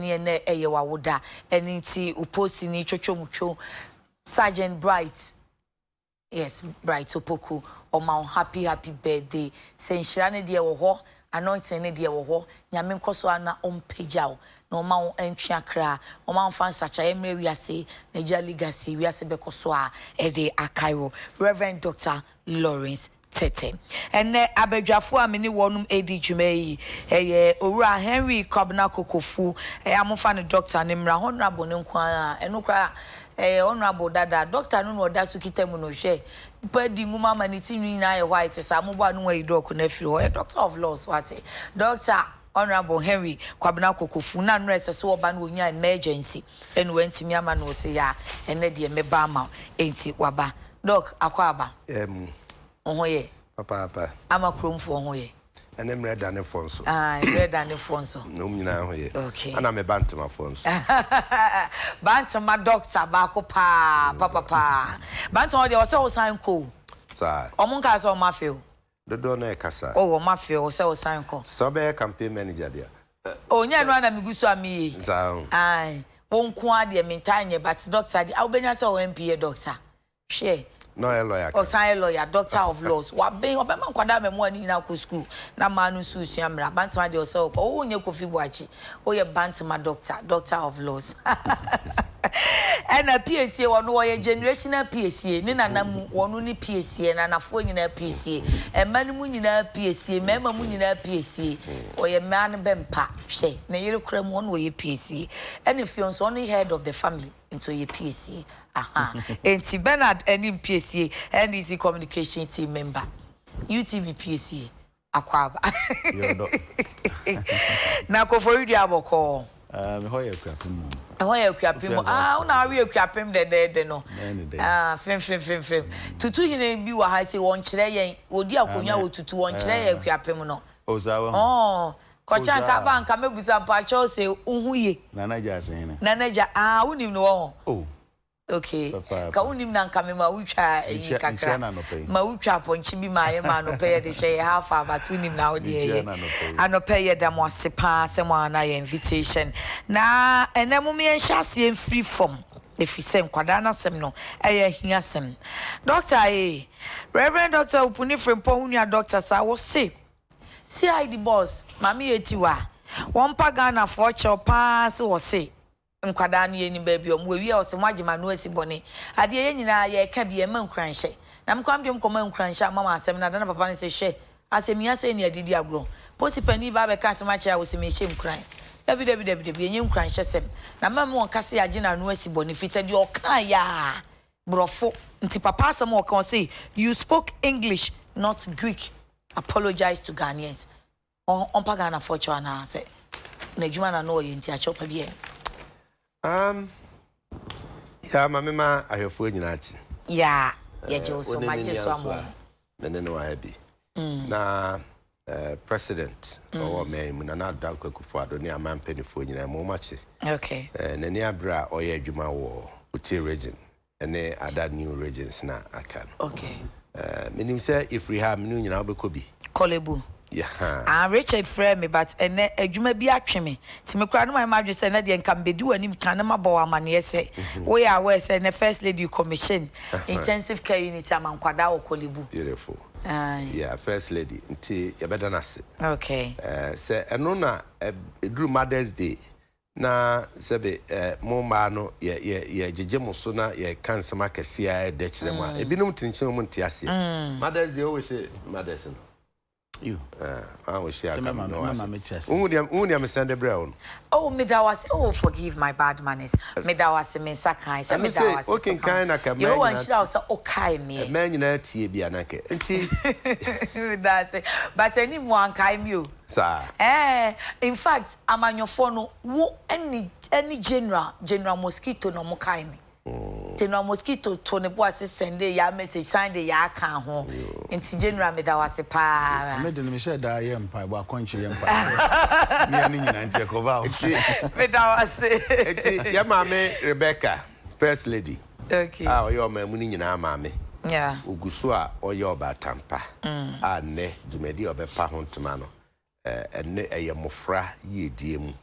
ne ne eyewa woda eni ti uposi ni chochomcho Sergeant Bright. Yes, Bright Opoku. Oma happy birthday. Senshirane die wo ho, anointing ne die wo ho. Nyame nkoso ana ompejao. No ma on entwi akra. Oma fan sacha emre wiase, Nigeria legacy wiase bekoso a ede akairo. Reverend Dr. Lawrence Tete. Ene abedwafo ameni wonum edi dwumayi. Owura Henry Kwabena Kokofu. Amofa ne Dr. Anim honorable ne nkwa enukra honorable dada doctor no no da su kitemu no hwe padi nguma maniti nyina ye white sa mo ba no wa idok na firi ho doctor of laws what doctor honorable Henry Kwabena Kokofu na no ese so oba no onya emergency enu wantimi ama no se ya ene de meba ama enti waba doc akwaba ohoye papa ama kromfo ohoye and I'm red than a fonso. Red than a fonso. No, you know, okay. And I'm a bantama fonso. Bantama doctor, bako papa. Bantama, there was so sign cool. Sir, Omunkas or Mafio. The donor casa. Oh, Mafio, so sign call. Sobe campaign manager there. Oh, Yan Migusa me. Aye, won't quad the meantime, but doctor, the Albania MP doctor. She. No a lawyer. Or sign lawyer, doctor of laws. What being Obama Quadam money in our school. Na manu susiamra, Bantama de so. Oh, your coffee watch. Oh, your Bantama doctor of laws. And a Piesie one way generational Piesie, Nina one only Piesie and a phone in a Piesie, and Manu in a Piesie, Mamma Moon in a Piesie, or a man bempa, she, Nail creme one way Piesie, and if you're only head of the family into your Piesie. Aha. And T. Bernard Anim Piesie and is the communication team member. UTV Piesie. Akwaba. Na ko for you aboko. Hoye kwapim. Hoye kwapim. Una we kwapim de no. Frem. Tutu hine bi wa ha se won kire yen. Odi akonya wo tutu won kire yen kwapim no. Ozawo. Oh. Kocha nka ba nka mebusa pa cho se uhuye. Nanaja asene. Nanaja unim no wo. Oh. Okay. Ka unim na nka me ma wutwa kakra. Ma wutwa ponchi bi ma ye ma no pay de hwe half but unim na wo de anope ye da mo asepa se mo ana ye invitation. Na enemu me enhase free form. If you say kwada na sem no eye hia sem. Doctor Reverend Dr. Upuni Frempo hunia doctor sa wo say CID boss mami etiwa won Ghana for cho pass wo say nkwada na yeni baby o mwe wi o se mwagema no asibone ade ye nyina ye ka bi e ma nkranhye na mkwam de mkoma nkranhye mama asem na dana papa ne se hwe asem ya se ne adidi agro posipani ba be ka asem acha wo se me hye nkran dabi enye nkranhye sem na mama won kase agina no asibone fi se de o kan ya brofo nti papa asem o kan say you spoke English not Greek. Apologize to Ghanaians on Ghana for China say na juma na no ye nti a chopa bi yeah, mama ahefo nyina ati yeah ye je so maje so amo nene no happy na president or me na da Kokofu ado ne amampanifo nyina mo mache okay nene abra oye adwuma wo uti region ene ada new regions na aka okay meaning say if we have new nyina obekobi Kolebu yeah Richard frame me but ene adwuma bi atwe me ti me kura no my madwe say na de nkam bedu anim kan ma bo amane say we are we say na first lady commission intensive care unit amankwada wo Kolebu beautiful yeah first lady nti ye beda na se okay say eno na edru Mother's Day na sebe mo ma no ye jeje mo so na ye kan sama kase a de kire mo ebinum tinchen mo ntia se Mother's Day always say Mother's no you I was here come no unia me send ebra on oh me da was forgive my bad manners me da was me sakai say me da was okay kind na come you want shira say okay me man nyina tie bia na ke nti that's it but any one kai me o sir in fact amanyofo no wo any general mosquito no mo kai me General mosquito to ne boa se send ya message sign de ya kan ho nti general me da wase pa me de me share da ye mpa bo akonche ye mpa me ani nyina nti ekova me da wase nti ya mama Rebecca first lady okay oyo mamu ni nyina mama yeah ugusu a oyo ba tampa ne jumedi obepa ho ntoma no enne eye mofra ye die mu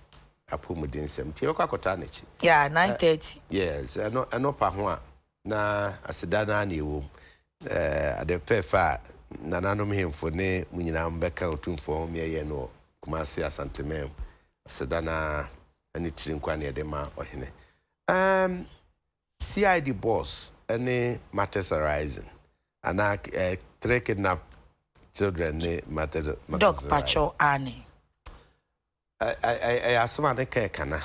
apomuden sem tie kwa kota na chi yeah 9:30 yes eno pa ho a na aseda na na ewo ade pefa nananom hemfo ne munyina mbeka otumfo me ye no kumase asantemem aseda na ani tirinkwa na de ma ohene CID boss any matters arising and three kidnap children ne matters dog pacho ani I asoma de ka kana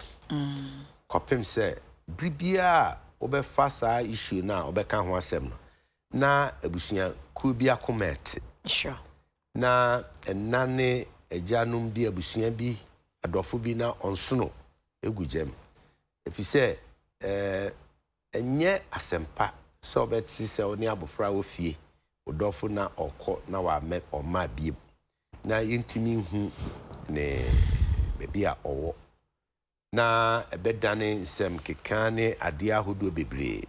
kopem se bribia obefa saa issue na obeka ho asem no na abusuya ku bia comment sure na enane ajanum bi abusuya bi adofo bi na onsono egugem efise enye asempa so obeti se oni abofra wo fie odofo na okọ na wa me oma biem na yentimi hu ne bebia owo na ebedane nsem kekane ade ahodo bebre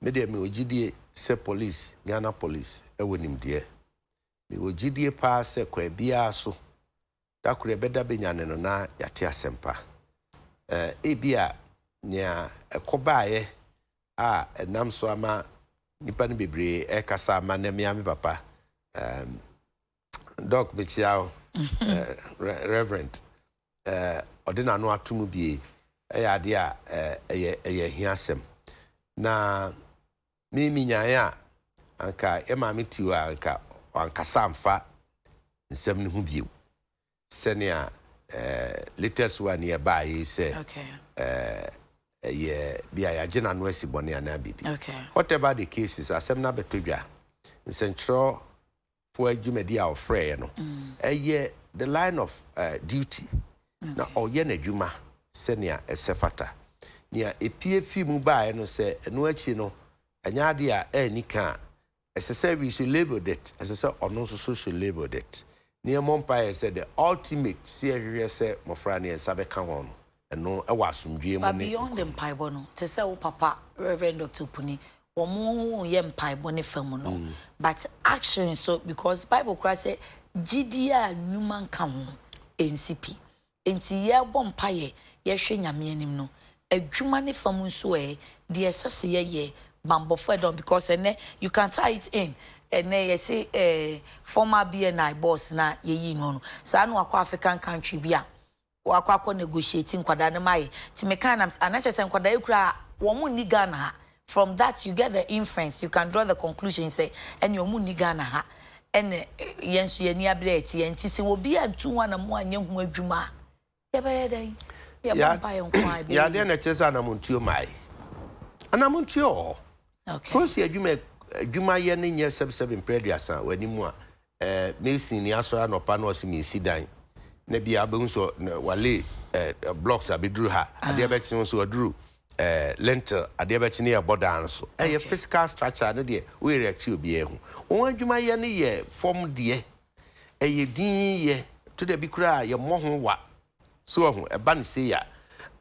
me de me ogidie se police Ghana police ewonim de me ogidie pa se kwa bia so da kure beda benyane no na yate asempa ebia nya ekobaaye a enam so ama nipa ne bebre ekasa ama na me papa doc bechiao reverend odina no atumu bie ade a eye hiasem na mimi nyaya anka ema metiwa anka samfa nsem ne hu bie senia latest one ye buy say okay bia ya gina no asibone ana bibi okay whatever the cases asem na betodwa nsentro for adwumadi a ofre no the line of duty na oye na adwuma senia esefata nia epie fi mu bae no se eno achi no anya de a anika esese we should label that esese ono so should label that nia Mompire said the ultimate serious mofra ne sabe ka won eno e wasomdwe mu ne beyond the mpaibo no te se wo papa Reverend Dr. Puni omo ye mpaibo ne famu no but action so because Bible Christ say gidia nyuma nka ho NCP enti ye bɔ mpaye ye hwe nyame anim no adwuma ne famu so de esase ye bambofo don because you can tie it in you say former BNI boss na ye no sa no akwa African country bia wakwa negotiating kwada ne mai ti me kan anache sen kwada ekura wo mu ni Ghana ha from that you get the inference you can draw the conclusion say and you mu ni Ghana ha ene yensu ye ni abreti enti se wo bia ntu wana mu anye hu adwuma ye be den ye bomba ye nkwa be ya de na chesa na montuo mai ana montuo okay prosi adwuma ye ne nye 77 preduasa wani mu a Mason ni asora no pa no osimi sidan na bia be nso wale blocks abedru ha ade be chin so adru lentil ade be chin ye bodan so ye physical structure no de we react obi ehu won adwuma ye ne ye form de ye din ye to de bi kura ye moho wa so hu eba ne se ya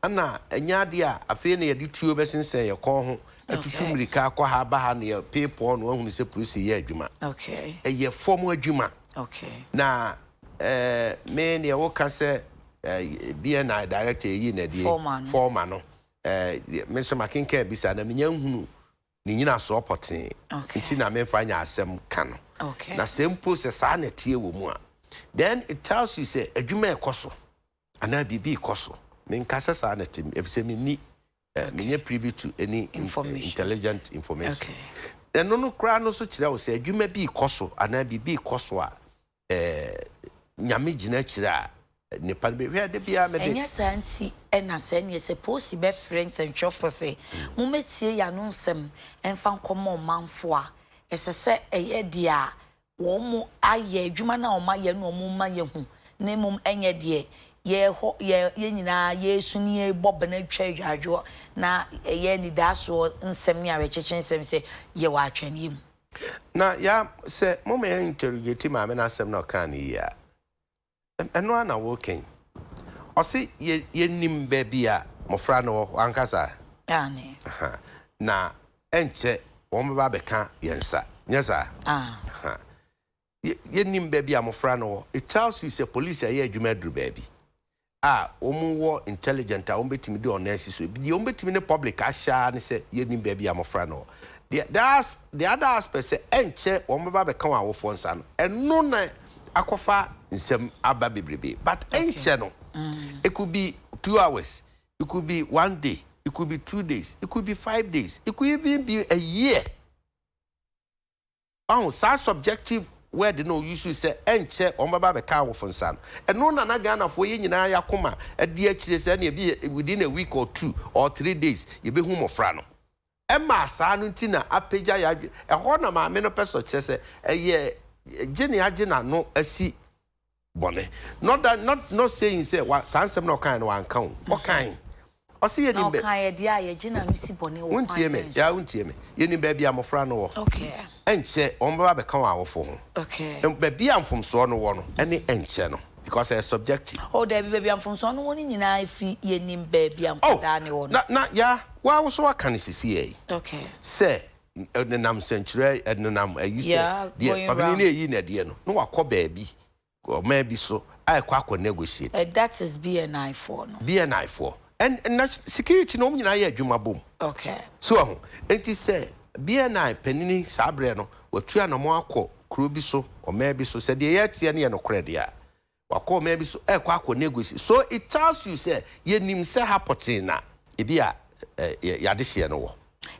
ana enya de a afi ne ye de tuo be sensen ye kon ho atutumrika kwa ha ba ha ne people no hu ne se police ye adwuma okay ye form adwuma okay na me ne wo ka se BNI director yi na die former no me so makenka bisa na menya hunu ni nyina so opoten nti na me fa nya asem ka no na sempo se sa na tie wo mu a then it tells you say adwuma ekoso ana bibi ekoso me nka se sa na tim efse me ni me privy to any intelligent information then no kra no so kire wo say adwuma bi ekoso ana bibi ekoso a nyame gina kira ne pan be hwe de bia me de enya santi ena sen ye suppose be friends and chofo say mo metie ya no nsem enfa nkomo manfo a esese eye dia wo mu aye adwuma na o ma ye no mo ma ye hu ne mom enye de ye nyina ye suni ye bob na twa adwo na eye ni da so nsem ni arecheche nsem say ye wa atwani mu na ya se mo me interrogate ma me na asem na kan ya eno ana woken o se ye nim ba bia mofra no ankasa ani na enche won ba beka yensa nyesa ye nim ba bia mofra no it tells you say police aye adwuma dru ba bi wo intelligent a ombetimi de honest so bi ombetimi ne public asha ne say ye nim ba bia mofra no the other aspect say enche omba be kan awofo nsa no eno na akofa nsem aba bebrebe but enche no it could be 2 hours, it could be 1 day, it could be 2 days, it could be 5 days, it could even be a year. So subjective where they know usually say enche omba be kan awofo nsa no eno na Ghana for ye nyina yakoma e de akire say na be within a week or 2 or 3 days you be hu mofra no Emma Sanunti na apeja ya ho na ma me no peso che se eye gene agena no asi bone not saying say what sansem no kan no an kan o kan o se ye nimbe no kan ye dia ye gena no si bone wo untie me ya untie me ye nimbe bia mofra no wo okay enche omba be kan awofo ho okay be bia mfomso no wo no ene enche no because it's subjective. Oh, there be baby, I'm from son. One in I free ye nim baby. I'm na yeah. Why was what can you see? Okay. Say, the nam century and the nam you say, dear, but in a dear no, I call baby or maybe so. I quack negotiate. That is BNI for no. BNI for and security no mean I do my boom. Okay. So, and he say BNI penny sabreno or 2 and more crubi so or maybe so said the yet no credit. Wako maybe so kwako negotiate so it tells you say ye nim say hapote na e bia yade hye no wo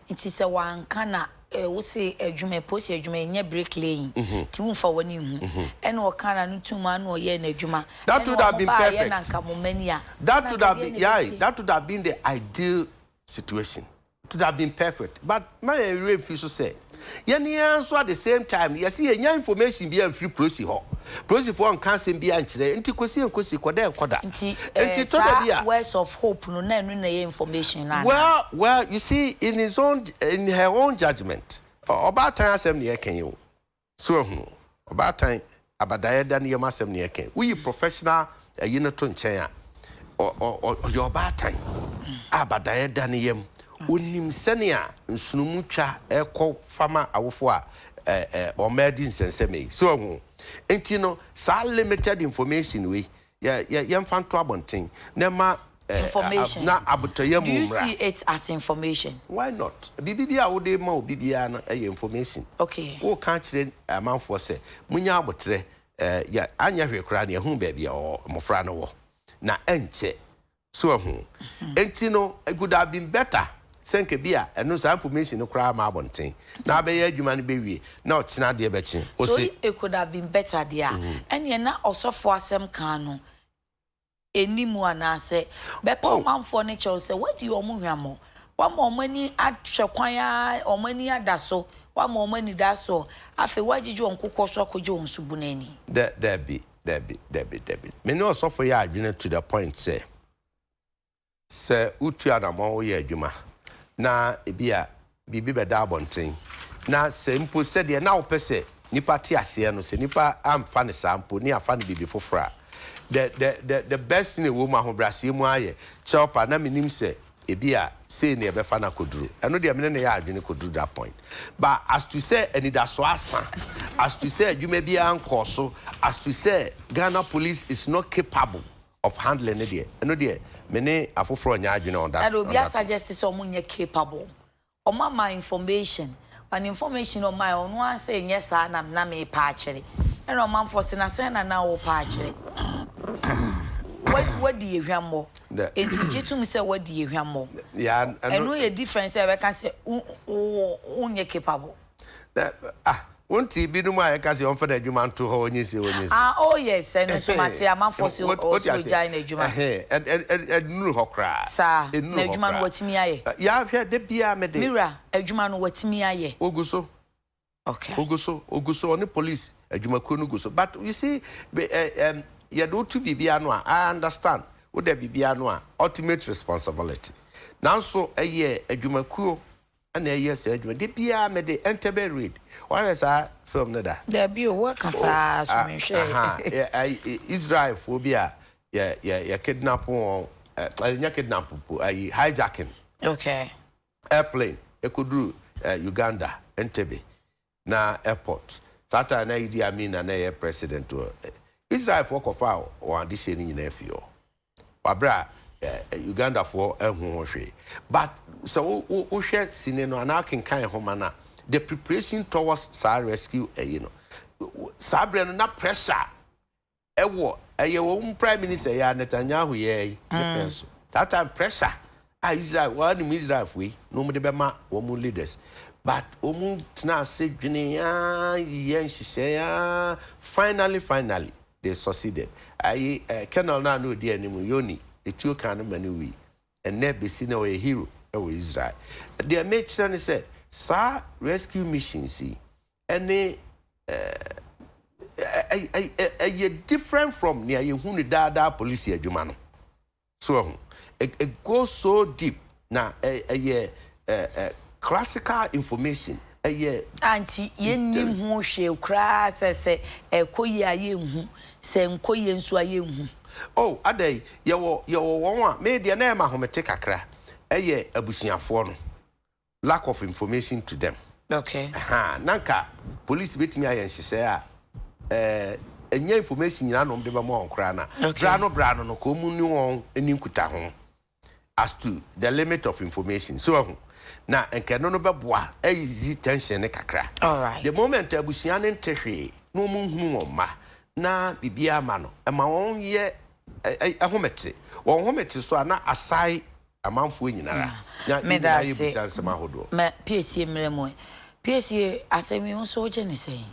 nti se wan kana wo se adwuma posi adwuma nye break laying ti wo fa wani hu ene wo kana no tuma no ye na adwuma that would have been perfect that would have been the ideal situation it would have been perfect but my refuse to say Yeni so at the same time, you see any information be free proceed ho. Proceed for cancer be anchire. Nti kosi koda. Nti words of hope no na information na. Well, you see in her own judgment. About time asem ne ken you. So about time abadaye dan ye masem ne ken. We professional to nchen or your about time. Abadaye dan yem. Unim senia nsumutwa ekọ fama awofo a omedi nsenseme so enti no sa limited information we ya mfanto abonten na ma information na abotoye mu mra. Do you see it as information? Why not? Bibia wo de ma obibia na information. Okay. Wo kan kire amanfo se munya abotre ya anya hwekura na ehun ba bia mofra no wo na enche so enti no it could have been better. Senke bia eno sa information no kra ma abonten na be ye adwuma no be wie na o tena de be chi o say it could have been better there and ye na osofo asem kan no enimu anase be pa manfo ne che say what do you omuhwamo wa ma omani atwekwan ya omani adaso wa ma omani daso afi wagiju onkokọ so akoje onsubu nani there be me no osofo ya adwene to the point say utu adamo ye adwuma na ebia bibi beda abonten na sempo se de na opese nipa ti ase no se nipa amfa ne sampo ni afa ne bibi fofora the best thing we ma ho brase mu aye chopa na minim se ebia say na ebe fa na koduru eno de me ne ya adwene koduru that point but as to say any da so asa as to say adwuma bia anko so as to say Ghana police is not capable of handling it. No dear, many afofro nya adwene on that. That will be a suggest so munye capable. O my information, an information on my own one saying yes na me patchere. And o man for na say na o patchere. What do you hear more? It's to me say what do you hear more? Yeah, and no difference I can say unye capable. Won't be no my case on for the human to hold you. Oh, yes, and so much a man for you also join a Juma. And no cry, sir. No Juman, what's me? Yeah, I've had the Bia Mira, a Juman, what's me? Oguso. Okay. Oguso on the police, a Jumakunuguso. But you see, you do to be Bianoa. I understand. Would there be Bianoa? Ultimate responsibility. Now, so a year, a Jumaku. And yes, the Bia made the Entebbe read. Why is I film that? There be a work as Israel phobia, kidnap on hijacking. Okay. Airplane, Ekudru, Uganda, Entebbe, na airport. Tata na Idi Amin and president to Israel for Kokofu or this in nephew. wabra Uganda for ehunhwe but so wo hwe sine no ana kan homa the preparation towards SAR rescue sabre no na pressure ewo prime minister ya Netanyahu ye penso that time pressure Israel one Israel we no mo de bema wo mu leaders but omu tna se dwene ya finally they succeeded Colonel na no de animu Yoni etuo kan no mani we and ne besi na we hero e Israel they make sure say SAR rescue mission see any different from near you who dada police adwuma no so it goes so deep na classical information anti yenim hu hwe kra se ekoyi ayenhu se nkoyi nso ayenhu oh adai ye wo won a media na ma homete kakra abusuafo no lack of information to them okay nanka police betimi ayen hye enya information nyina no mde ba mo onkra na brano no ko mu ni won eni nkuta ho as to the limit of information so na enke no beboa easy tension ne kakra all right the moment abusua ne ntehwe no mu hu won ma na bibia ma no ma won ye ahomete won homete so na asai amanfo nyinara na medase bisansema hodo ma Piesie mremo Piesie asemi unso je ne sei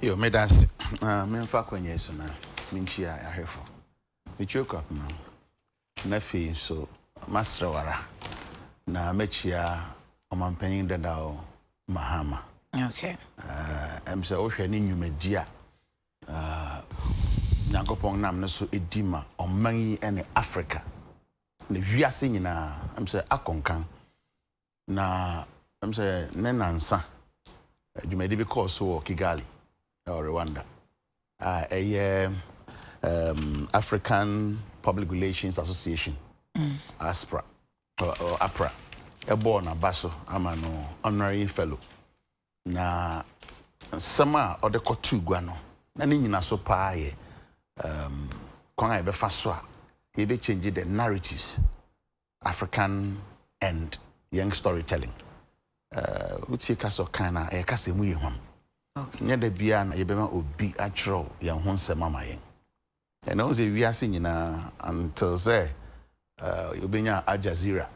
yo medase memfa kwanye so na minchia ahefo michoko na fi so masrawara na mechia omampanyin dadao mahama okay emse ohwe ni nyumedia nyankopon nam no so edima omanyi ene Africa na wiase nyina emse akonkan na emse ne nansa dwumadi bi course wo Kigali or Rwanda African Public Relations Association ASPRA or APRA born na baso amano honorary fellow na sama or the kotu gua no na ni nyina so pa ye kwan a be fa so a he be change the narratives African and young storytelling uti kaso kana e kasa mu ye hom okay nya da bia na ye be ma obi atro ye ho nsema ma yen and no say we are seeing na until say you benya Al Jazeera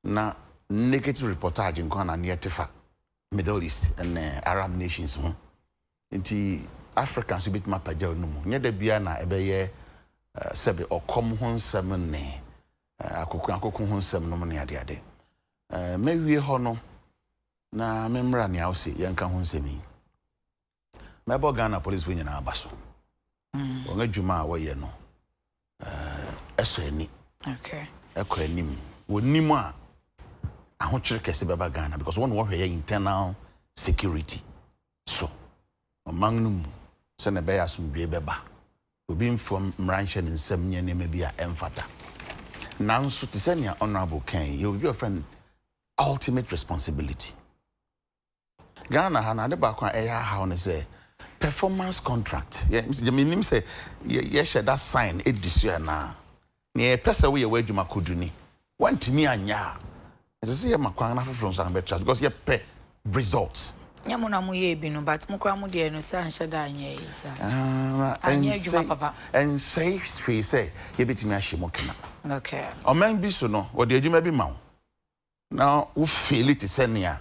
na negative reportage in kwana near Tifa Middle East and Arab nations ho nti Africans bit mapa jaw no mu nya da bia na ebe ye sebe okom ho nsem ne akoko ho nsem no ne ade mewie ho no na memra ne awse yenka ho nsemi mebo Ghana police we nyina abaso won adwuma a woye no eso ani okay ekọ anim wonim a ahokyere kese beba Ghana because one wo hweye internal security so omangnum se na be asomdwe beba obi mfom mranche ne nsem nya ne bi a emfata nanso tisania honorable kan you your friend ultimate responsibility Ghana ha na de ba kwa eya ha on say performance contract yeah meaning say ye share that sign edisu na ne pesa we wadwuma koduni want me anya as say makwan na foforo so betra because ye pay results nyamuna mu ye bi no but mukra mu de no say anhye da anya yi sa anya adwuma papa and say we say ye betimi ahye mokena okay o man bi so no o de adwuma bi ma wo na wo fail it senia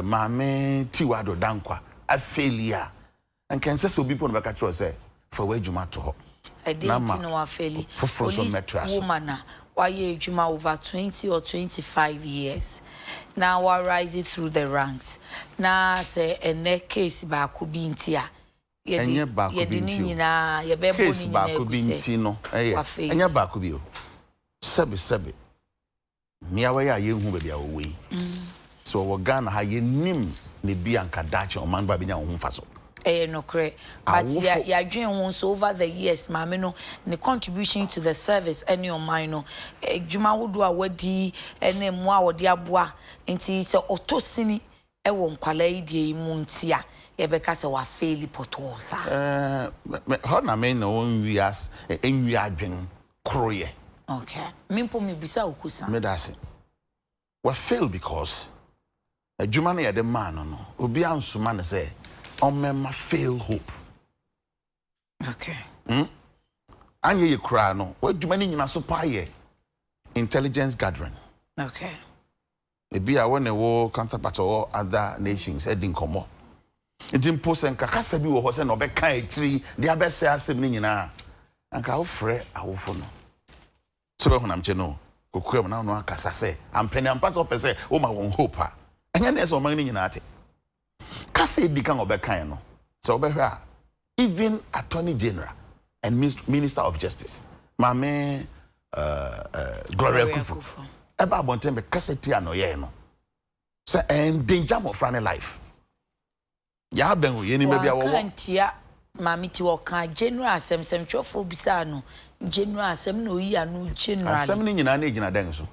maame tiwado dankwa a failure and can say so people no baka tro say for we adwuma to ho I didn't know a fairly police woman why you juma over 20 or 25 years. Now I rise it through the ranks. Now say a neck case back could be in tia. Ye didn't na ye be case back could be in tino. And your back could be sebi. Me away you who be away. So we Ghana ha ye nim ne bi anka dachi o man ba bi nya ho faso. No cre but ya dream once over the years mama no the contribution to the service any on mine no djuma wodo a wadi ene mo a wodi aboa nti se otosini e wo nkwala idie mu ntia ye beka se wa fail potosa ho na me no wi as enwi adwen kroye Okay. Mimpo mi bisa ukusa. Me dase. We fail because a Jumani at the man no. Obi ansuma ne say on fail hope. Okay. Anye ye kra no. We Jumani nyina so pa ye intelligence gathering. Okay. Ebi a when wo counterpart or other nations heading komo. It impose en kakasa bi wo ho se no be kan etiri de abese asem ni nyina. Anka wo frɛ awofo no. So be hunam che no. Kokofu na no akasa se ampani ampa so pese wo ma won hope a. Anya na so man ni nyina ate. Kasa edi kan obekan no. So obehwe a even Attorney General and Minister of Justice. Mame Gloria Kokofu. Eba bonten be kasa ti anoye no. So danger mo frane life. Ya ben wo yeni mebia wo. Kantia mami ti wo kan general asem twofo bisa no. General asem no yi anu general. Asem ni nyina na gina den so.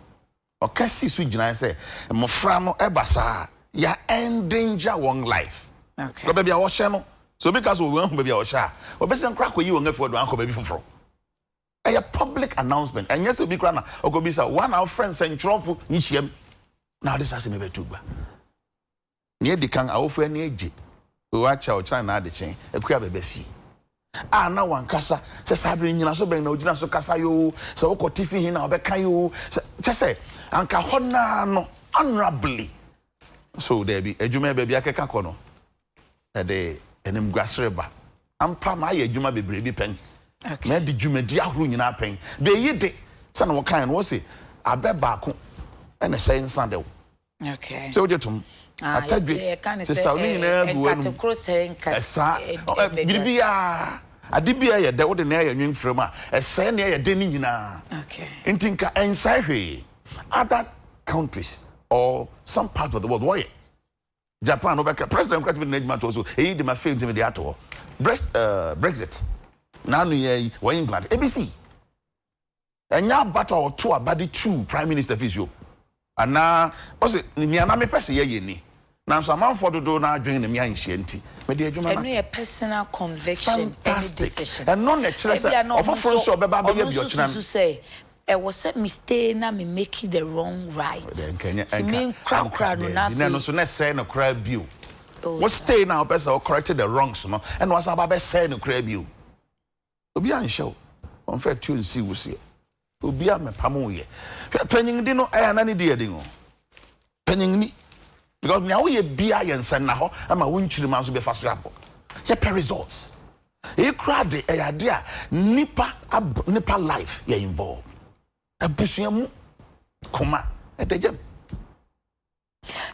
O kasi su gina say mo fra no eba sa ya endanger one life. Okay. Go bebia wo hye no. So because we won bebia wo hye a, obese nkra ko yi wo ngafu do anko baby foforo. A public announcement. And yes, we be crana. Okobisa one our friends and trophy nchiem. Now this has me be tuba. Near the kan awofo ani age. We watch our China na de chen. Ekua bebe fi. Ah na wan kasa se sabre nyina so ben na ogina so kasa yo. Se okotifi hin na obeka yo. Se say anka hona no honorably. So there be adwuma bebe akeka kono. E de enim gwasreba. Ampa ma ye adwuma bebre bi pen. Okay. Me di dwumadi ahuru nyina pen. Be yi de se na wo kan no se abeba ko e na say nsan de wo. Okay. So jetum atadwe se sa oni nyina gu anu. Esa bibia adibia ye de wo de na ye nwinfrem a esa na ye de ni nyina. Okay. Intinka ensahwe other countries or some part of the world why Japan over president kwati management also e de ma fail to me the ato Brexit now no ye we England ABC enya battle to abadi two prime minister physio ana o se ni ana me pese ye ni na so amanfo dodo na adwen na me anhye nti me de adwuma na a personal conviction any decision and non lecture say ofofo so obeba be bi ochina to say it was a mistake na me making the wrong right to mean crowd no na no so na say no crowd bio what stay now person or corrected the wrongs no and was about say no crowd bio obi an show on fact you see we see obi am pamo ye panyin di no na ne di edin o panyin ni because now we bia yensen na ho ama wonchiri man so be fa so abo ye per results e crowd e ya dia nipa life ye involved abusuamu koma edegem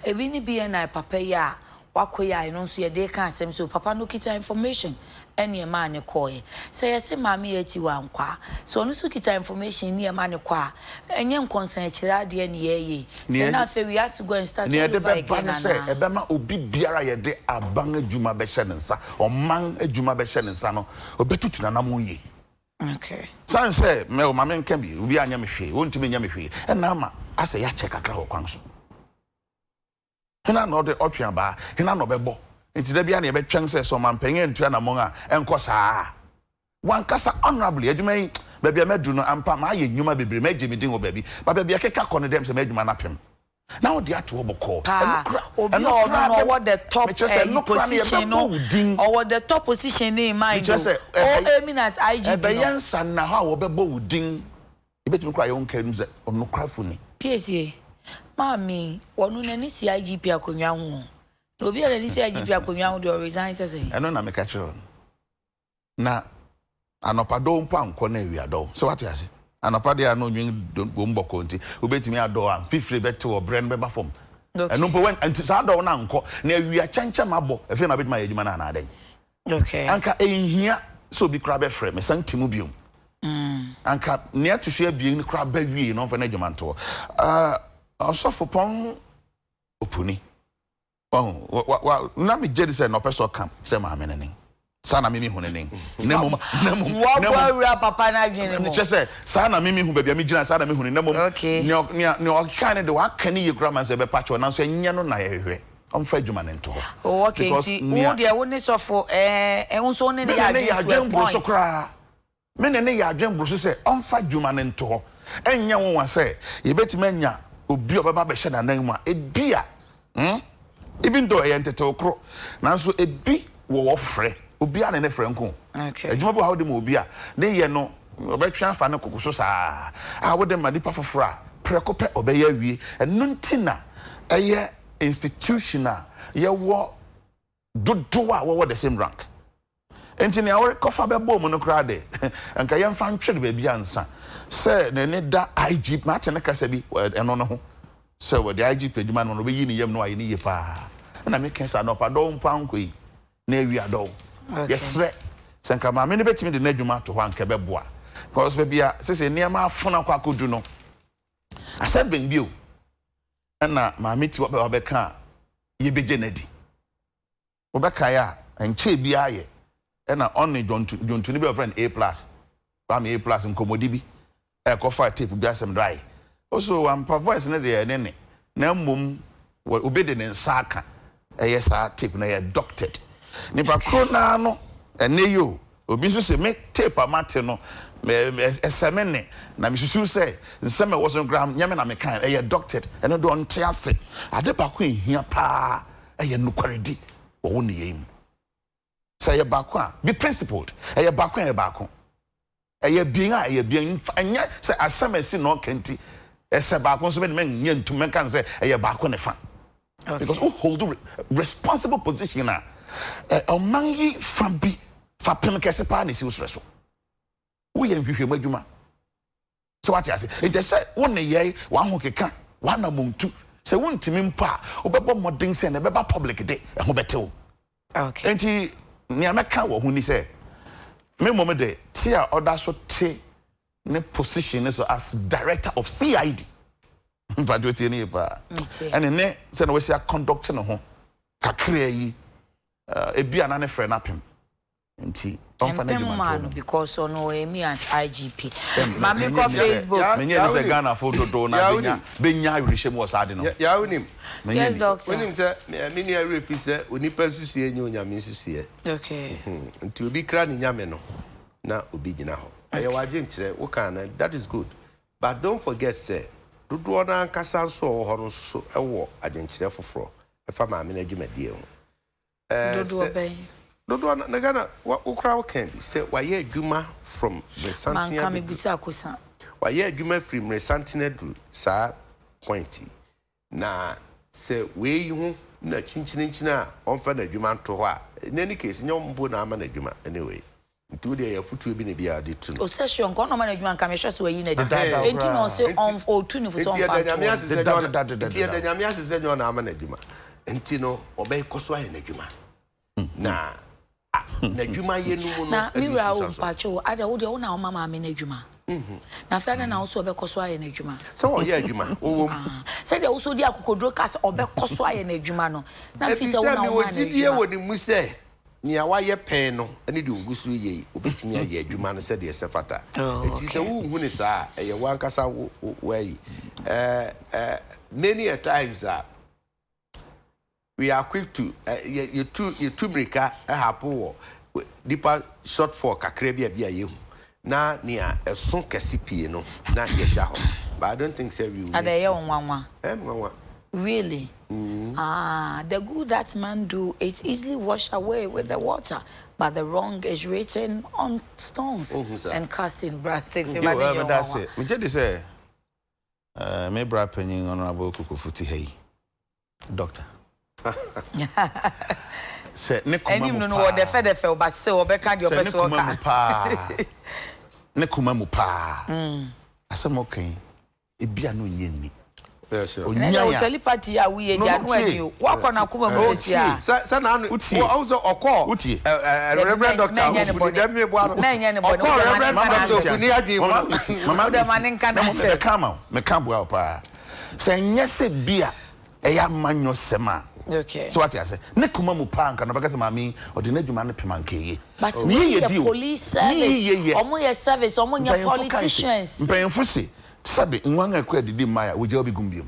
ebi ni bi na papa ya wakoya no so ye dey kan asem so papa no kita information ene e ma ne koye say yes mama ye ti wa nkwa so no so kita information ni e ma ne kwa enye nkonsan kira de ne ye na fe we have to go and start over again na e be ma obi biara ye de aban adwuma be hye ne nsa o man adwuma be hye ne nsa no obetutu na nam ye. Okay. San say me o mama nka bi obi anya me hwe wontumi nya me hwe e na ma ase ya check akra ho kwan so hina no de otwe ba hina no bebo nti da bia na ye betwen say so mampanyen ntua na mon a enko saa wan kasa honorably adwuma yi ba bia medu no ampa ma aye nyuma bebre ma gye midin wo ba bi ba bia keka kɔ no dem say ma adwuma na pem now they are to oboko obi no what the top position no or the top position in mind o eminent IGP be yansa na ha wo bebo udin ebetimi kra yo nka nze ono krafo ni Piesie mami wonu na ni si IGP akonwa ho no obi na ni si IGP akonwa ho de resign say eno na me ka kire na anopado mpa anko na awiado so what you say anapa de ano nwin bomboko nti obetimi ado am fifre bete wo brand beba fom eno po wen anti sa ado na nko na awia chancha mabo efe na betima yadwuma na aden okay anka ehia so bi kra be frɛ me santimu biom anka ne atohwe abie ni kra ba wie no fa na adwuma nto osofo pon opuni na me jedi se no person kam se ma amenene sana mimi hunene nemo wa papa na dwene mo che sana mimi hu bia mi gina sana mimi hunene nemo ne o kan de wa kan ye kura man se be patcho na so nya no na ye hwe on fa djuma ne nto okay ti wo de wo ne sofo unso ne ya dwene so kra me ne ya dwen bro so se on fa djuma ne nto enya won say ye betime nya obi obeba be hye na nan mu a ebia even though entete okro nanso ebi wo frɛ obi a ne frɛ nko adwuma bo how de mo obi a ne ye no obetwa afa ne kokoso saa a wo de ma nipa foforo a prekope obeya wie enu ntina eye institutional ye wo dodo a wo the same rank enti ne awre kofa be bom no kra de enka ye mfa ntwere ba bia nsa se ne da IG ma tene kasa bi eno no ho se wo the IG adwuma no be yi ne yam no aye ne ye pa na me kensa no pa do mpa nkoi na awi ado yesre se nka ma me ne betimi de na adwuma to ho anka be boa because be bia se niam afona kwa kodu no asem ben bio na ma meti wo be ka ye beje nadi wo be ka ya enche bia ye na on jontu ni be friend A+. Ba me A+ nkomodi bi e ko fa tape bi asem dai also am pa voice ne de ne na mom obede ne nsaka yes tape na ye doctored ni pa kro na no ene yo obi so se me tape amate no esemene na me susu se nseme wo so gram nyame na me kan ye doctored ene do nte ase ade pa ko ehia pa ye nukwaredi wo woni yem say ye ba ko a be principled ye ba ko ye ba ko ye bien a ye bien anya say asamesi no kenti ese ba ko so me nye ntum kan say ye ba ko ne fa because who hold the responsible position na omanyi fabi fa pem kese pa ne si usreso wo ye nhwehwe madwuma so what you say it say won ye wa ho keka wa na montu say won timi mpa obebo modern say na beba public day e ho betew okay enti ni ameka wo hu ni say me mom de tia order so te ne position so as director of CID but do tie ni pa and ne say na we say conduct no ho kakra yi ebia na ne frɛ na pem nti because ono me at IGP mami ko Facebook me nye say Ghana photo do na benya rehyem was ade no ya unim yes doctor unim say me ni arefi say onipa nsusuye nye onyame nsusuye okay nti obi kra ni nyame no na obi gina ho aye waje nkire wo kan na that is good but don't forget say dodo na nkasa so ho no so ewo adenkire foforo efa ma me na adwumadie ho dodo obey dodo na Ghana ukra can be say why ye adwuma from resantina man kam busa akosa why ye adwuma from resantina do sa pointy na say we hu na chinchina onfa na adwuma to ho a in any case nyom mbo na ama na adwuma anyway ntu de ya futu bi ne bia de tu no o session ko no ma na adwuma kam hwe so yi na de enti no say on o tu ni for some fact enti da nyame asese nyo na ama na adwuma enti no obey koso aye na adwuma na na dwuma ye no mu no na mi ra o pacho ada wo de wo na o mama me na dwuma na fa na wo so obekoso aye na dwuma so wo ye dwuma wo say de wo so di akokodro cast obekoso aye na dwuma no na fi se wo na o ma na dwuma wo ni mu se ni awa ye pen no ene de ngusu ye obetimi aye dwuma no se de se fata enti se wo hu ni sa eye wan kasa wo yi many a times we are quick to you two mrika happen deeper short for kakra bia yehu na nia eson kesi pie no na ye ja ho but I don't think say we will adaye onwanwa nwanwa really the good that man do it's easily washed away with the water but the wrong is written on stones and cast in brass that's it we just say me bra penyin honorable Kokofu ti hey doctor se ne kuma Anim no wo de fe but se wo be ka de obeso ka ne kuma mu pa asem okay ebia no nyeni yes onya o telepathy a we ye dia no adi o wakona kuma mu sia sa na no also okọ reverend doctor we dem me bo aro okọ reverend doctor ni adwi mama de manin kan na se me kan bo pa se nyese bia eya manyo sema okay so what you say ne kuma mu pa nka no baka se mami o de na dwuma ne pemanke but me ye police service omo ye service omo nya politicians mpenfo se sabe nwan akwa didi maya wo je obi gumbiem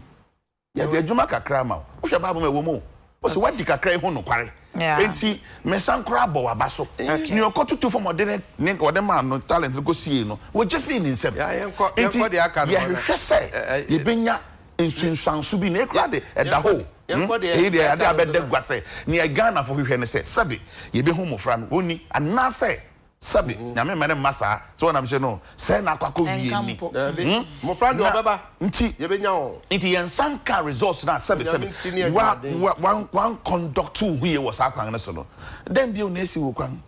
ya de dwuma kakra ma wo hwe baabo ma wo mo o se wadi kakra ho no kware enti mesankra bo wabaso ni okotutu for modern ne man no talent go see no wo je fi ni nsem yenko de aka no ye hwese ye benya ensunsansu bi na ekra de eda ho e de ade abede gwase ni e Ghana for hwehwe ne se sabe ye be hu mofra no oni anase sabe nyame mane masa so na mche no se na kwakọ wie ni mofra de obeba nti ye benya ho nti yensanka resource na sabe one conduct hu ye was akwan ne so no then bi o na esi wo kwan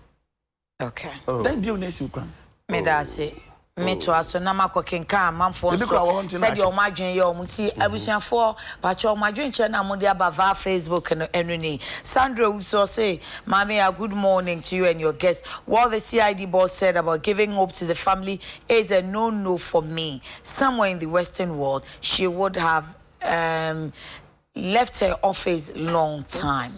okay then bi o na esi wo kwan me da say me to aso na makokenka amamfo nso said your madwen ye omuti abusuafo ba cho madwen che na mode abava Facebook no enuni Sandra Uso say mami good morning to you and your guests. What the CID boss said about giving hope to the family is a no for me. Somewhere in the Western world she would have left her office long time.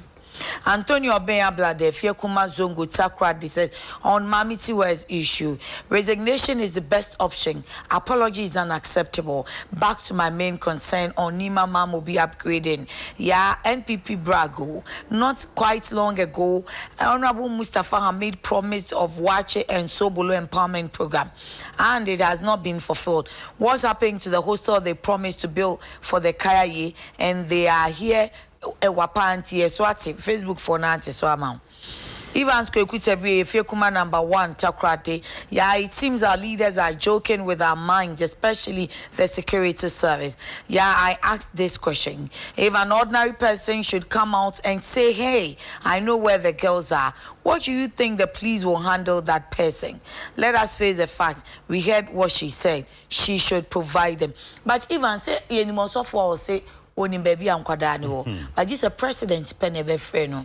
Antonio Benyablade, Fiekuma Zongo Takradi says, on Mami Tiwa's issue, resignation is the best option. Apology is unacceptable. Back to my main concern on Nima Mamu be upgrading. Yeah, NPP Brago. Not quite long ago, Honorable Mustafa Hamid promised of Wache and Sobolo Empowerment Program, and it has not been fulfilled. What's happening to the hostel they promised to build for the Kayaye, and they are here wapanti eswati Facebook for nanti so amount. Evans Kwekutabi, Fiekuma number 1, Takrate. Yeah, it seems our leaders are joking with our minds, especially the security service. Yeah, I asked this question. If an ordinary person should come out and say, hey, I know where the girls are, what do you think the police will handle that person? Let us face the fact. We heard what she said. She should provide them. But Evans say, you must say, onim baby ankwada ni wo but just a president pen e be frɛ no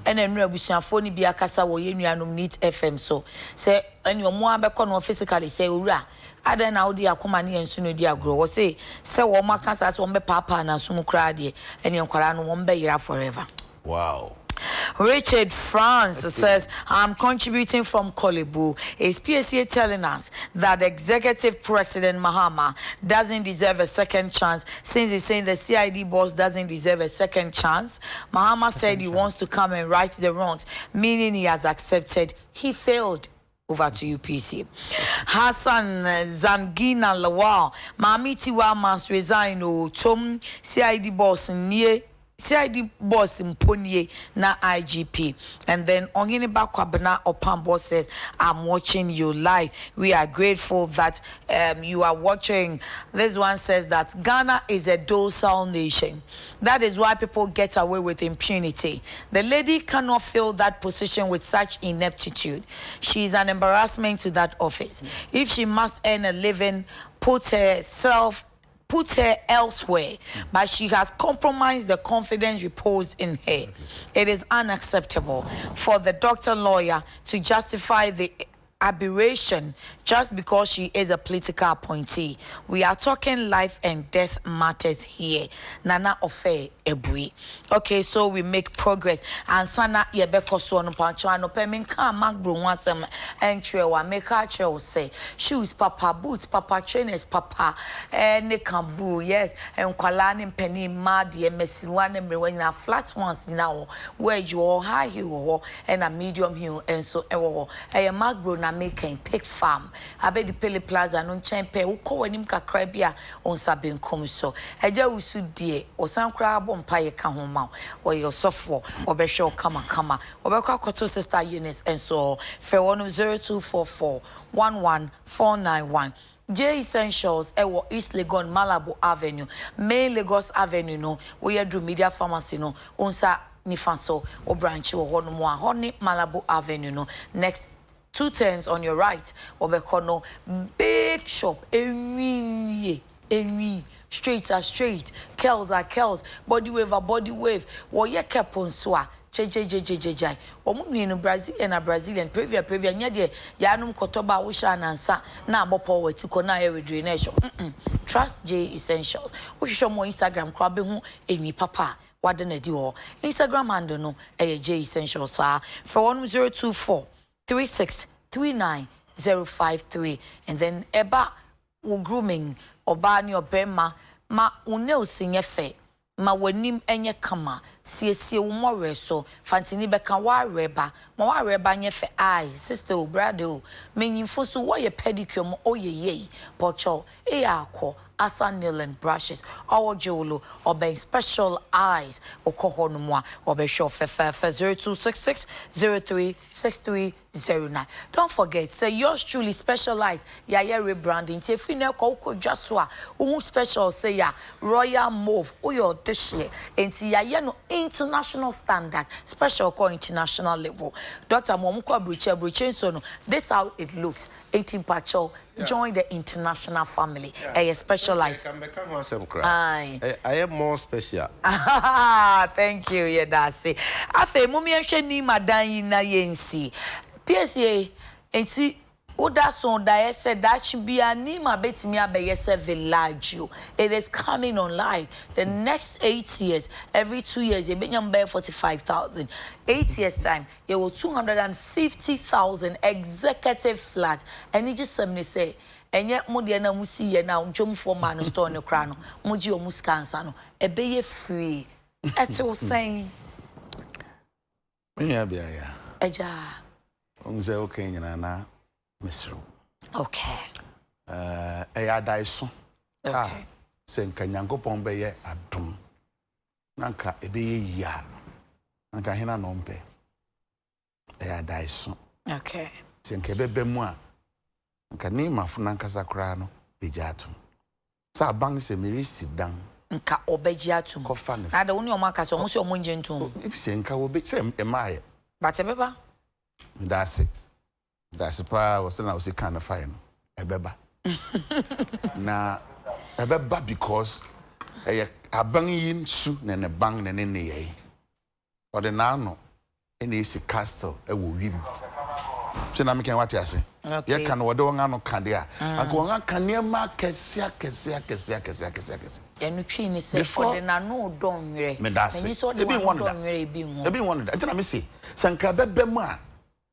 ene nru abusuafo ni bia kasa wo yenuanom Neat FM so say ene omo abekɔ no physically say owura adan na odi akoma ne ensu no di agro wo say wo makasa so mbe papa na so mukra de ene nkwara no wo mbe yira forever. Wow. Richard France says, I'm contributing from Kolebu. Is Piesie telling us that executive president Mahama doesn't deserve a second chance since he's saying the CID boss doesn't deserve a second chance? Mahama said he wants to come and right the wrongs, meaning he has accepted he failed. Over to you, Piesie. Hassan Zangina Lawal, Mami Tiwa must resign. Tom CID boss near CID boss Mponye na IGP. And then Onginiba Kwabena Opambo says, I'm watching you live. We are grateful that you are watching. This one says that Ghana is a docile nation. That is why people get away with impunity. The lady cannot fill that position with such ineptitude. She is an embarrassment to that office. If she must earn a living, put her elsewhere, but she has compromised the confidence reposed in her. It is unacceptable for the doctor lawyer to justify the aberration just because she is a political appointee. We are talking life and death matters here. Nana Ofe Ebri. Okay, so we make progress. And Sana Yebeko Sono Panchano Peminka Magbro Wansam and Trewa make her chill say shoes papa, boots papa, trainers papa, and Nikambu, yes, and Kwalani Penny Madi and Messilwan and Rewena flat ones now where you all high heel and a medium heel and so a Magbro na making pig farm. I bet the Pele Plaza non champe who call him Kakrabia on Sabin Komiso. A Joe Sudie or some crab on Pie Kahoma or your software or Besho Kama or Bekakoto sister units and so fair 10244 11491. J Essentials ewo East Legon Malabo Avenue, Main Lagos Avenue no, we do media pharmacy no, onsa nifanso or branch or one honey Malabo Avenue no, next 2 turns on your right, Obekono, big shop, every straight are straight, curls are curls, body wave, what ye kept on swa, JJ, Omuni in Brazil and a Brazilian, previa, nyade, Yanum Kotoba, Wisha and Ansa, na bopo, Tikona, every drainage. Trust J Essentials. We show more Instagram, crabbing any papa. What didn't do? Instagram handle no, J Essentials, for 1024. 3639053 and then eba wo grooming oba ni obema ma unel sinye fe ma wanim enye kama siesie wo more so fantini beka wa reba ma wa reba nye fe ai sister o brother o menyimfo so wo ye pedicure mo oyeye pocho e akọ asa nail and brushes our jolo or by special eyes or kohonumwa or by show for 0266 036309. Don't forget, say yours truly specialized ya rebranding. If you know Koko Joshua, who special say ya Royal Move, or your dish and see ya no international standard, special call international level. Dr. Momuko Bruche so this how it looks. 18 Pacho, join the international family. Specialized. I am more special. Thank you, yeah, that's it. Afe, mummy and Shani Madan na yensi. Piesie, and see, Oda son that said that should be Anim bet me a village. It is coming on live. The next 8 years, every 2 years, you bring 45,000. 8 years time, you will 250,000 executive flats. And it just some say, and yet Modiana Musi now jump for man store no crown, Modio Muscansano, a bay free. That's all saying. Eja. Okay, Nana. Mr. Okay. Daiso. Okay. Senka nyango pombe ye adum. Nanka ebe ya. Nanka hina nompe. Daiso. Okay. Senka bebe mu a. Nanka ni mafu nanka sakra no bejatum. Sa bang se miri sidan. Nka obejatum. Kofane. Na da woni o maka so mo se o mo njentum. If senka wo be se emaye. Ba te beba. That's pa was na was kind of fine. Ebeba. Na ebeba because abang yin su na ne bang na ne ye. Or the nano ene isi castle e wo wim. So na me kan what you say. Okay. Ye kan wo de won no kan dia. Anko won kan ne ma kesia. Enu twi ni say for the nano don nwere. Me da say. Ebi won don nwere ebi won. Ebi won da. Nti na me say sanka bebe mu a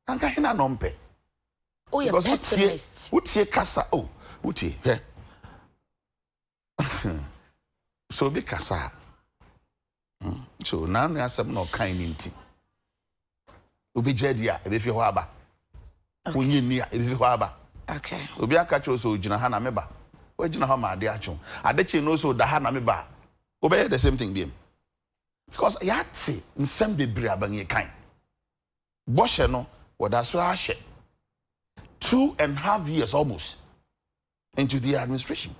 anka hina no mpe. Oh, you're pessimist. Utie kasa. Oh, utie. Yeah. So be kasa. So now you have some no kind inti. Ubi jedia, ebe fi ho aba. Unyi ni ebe fi ho aba. Okay. Ubi aka cho so ujina ha na meba. O ujina ha ma ade acho. Adekye no so da ha na meba. Obey the same thing bi. Because yati nsem bebre abanye kan. Boshe no woda so ahye. 2.5 years almost into the administration.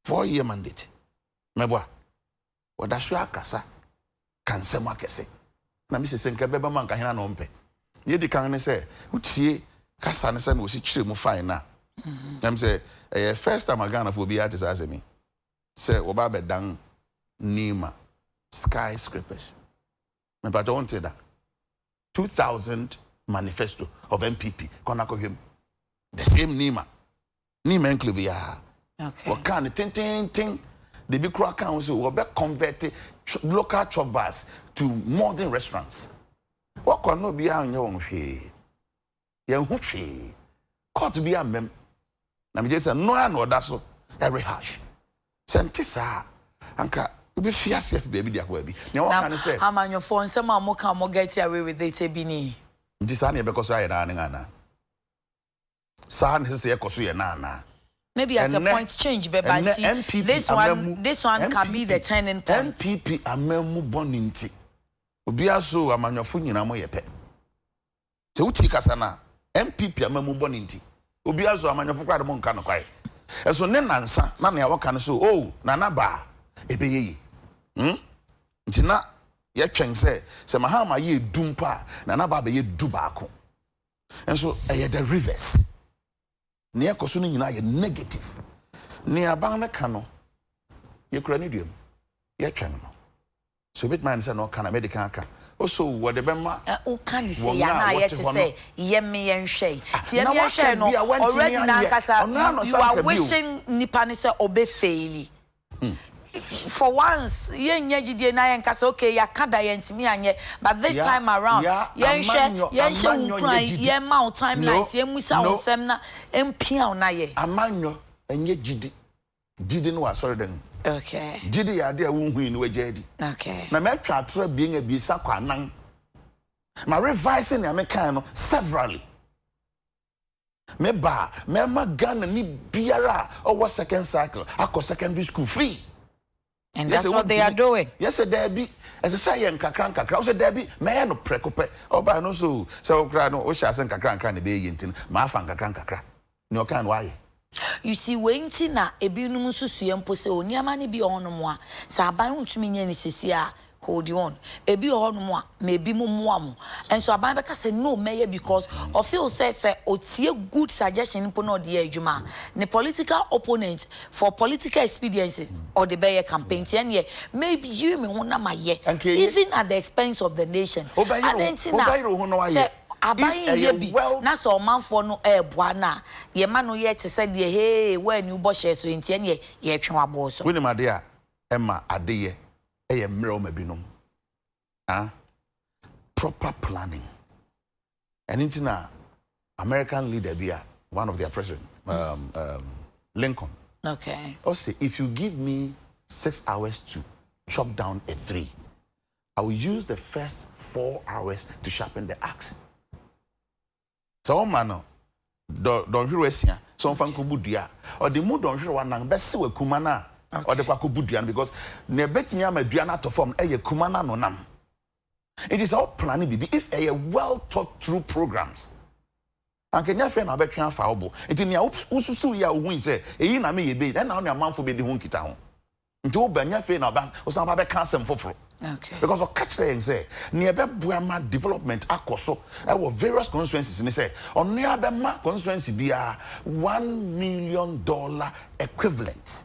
4-year mandate. Meboa. Wadashua kasa. Kansema kese. Na mi se senka beba man ka hina no mpe. Ye di kan ne se, utie kasa ne se no si chire mu fine na. Dem say first time Ghana for be artist as me. Say oba be dan Nima skyscrapers. Me pa don't say that. 2000 manifesto of MPP. Konako him. The same Nima enclave ya. Okay. What kind of ting. The big crowd council will be converted local chop bars to modern restaurants. What can no be on your own fee? Young Huchi. Caught to be a mem. Now, me just say no, I know that's so every hash. Sentisa, Anka, you be fierce, baby, dear baby. Now, what can I say? I'm on your phone, some more come get away with it, Bini. This is because I am San is a cosu nana. Maybe at a point change, baby. This one can be the turning point. MPP amemu boninti. Ubia so amanyofu nyina mo yepe. Te uti kasana MPP amemu boninti. Ubia so amanyofu kwa de mo nka no kwai. Eso ne nansa na na waka no so oh nana ba ebeyeye. Ntina ye twen se mahama ye dumpa nana ba be ye du baako. Enso the reverse. Ne ekoso no nyina ye negative. Ne aban ne ka no ye kura ne duam. Ye twen no. So bit man say no kana medical aka. Also what the bema o kan say ya na ye te say ye me yenhwe. Tie me yenhwe no already na kasa you are wishing nipa ne say obe faili. For once yenye gidie na yen kasa okay ya kada yentimi anye but this time around yenhwe ukran ye ma timelines ye musa wonsem na empia na ye amanyo enye gidi no asori den Okay. Jidi ya dia won hu ni wajedi. Okay. Na me twa atro being a bisa kwanan. Ma revising ya me kan no severally. Me ma Ghana ni biara or second cycle. Akọ secondary school free. And that's what they are doing. Yes, there be. As I say, kakra. Say there be. Me no prekope. Oba no so. So kra no. O sha sen kakra ne be yintin. Ma fan kakra. No kan why? You see, waiting na ebinum susu mpo se oniama ne bi onomo a. Sa aban untumi nye ni sisi a. Hold you on. Ebi onomo a. Maybe mo. And so aban beka say no meye because of feel say otie good suggestion mpo no de adwuma. Ne political opponents for political expediences or the Bayer campaign maybe you me hona maye even at the expense of the nation. Adentina abayin ye bi na so manfo no eboa na ye ma no ye te say de hey when you bosh so entie ne ye twe abo so. We ni made a emma adeye eye mre o mabinom. Proper planning. And into American leader bia one of their president Lincoln. Okay. Also, if you give me 6 hours to chop down a tree, I will use the first 4 hours to sharpen the axe. So, man, don't you rest here? So, Fankubudia or the mood don't show one best we kumana or the Pakubudian because Nebetinia Mediana to form a kumana no nam. It is all planning, if a well thought through programs. And can you find a better faubo? It in your ususu ya win say, a na me ye be, then only a man for be the hunky town. Into Banya Fain or some other cancer for. Okay. Because of catch and say, near Buama development akoso, there were various constituencies in say, on near Bema constituency be a $1 million equivalent.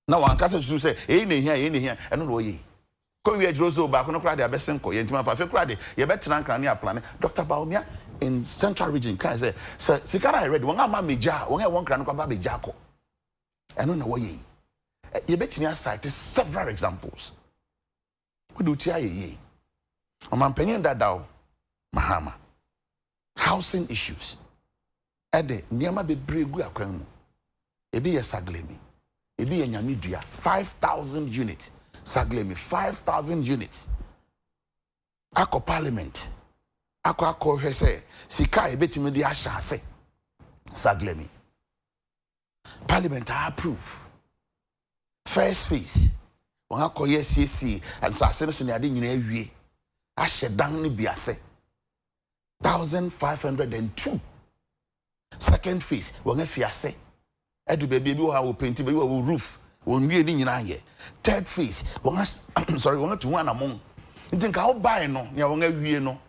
Now, one cousin to say, here, and no way. Ko we Jozo back no crowd their best ko yentima fa fe crowd ye better nan kan plan Dr. Baumia in central region can say sikara I read won ama meja won e won kran ko ba meja ko eno na wo ye betimi aside several examples we do tia ye o man penyin dada mahama housing issues ede niama be bregu akwan mu ebi ye saglemi ebi ye nyamedua 5,000 units Saglemi 5,000 units. Ako parliament. Ako hese sika ebetimi di ashase. Saglemi. Parliament approve. First phase. Won ako yes and so asene so ne ade nyina awie. Ahye dan ni biase. 1,502. Second phase won afiase. Edu baby bi wo ha wo paint baby wo roof. Third phase, sorry, we to one among. You think I'll buy no, you won't awie no.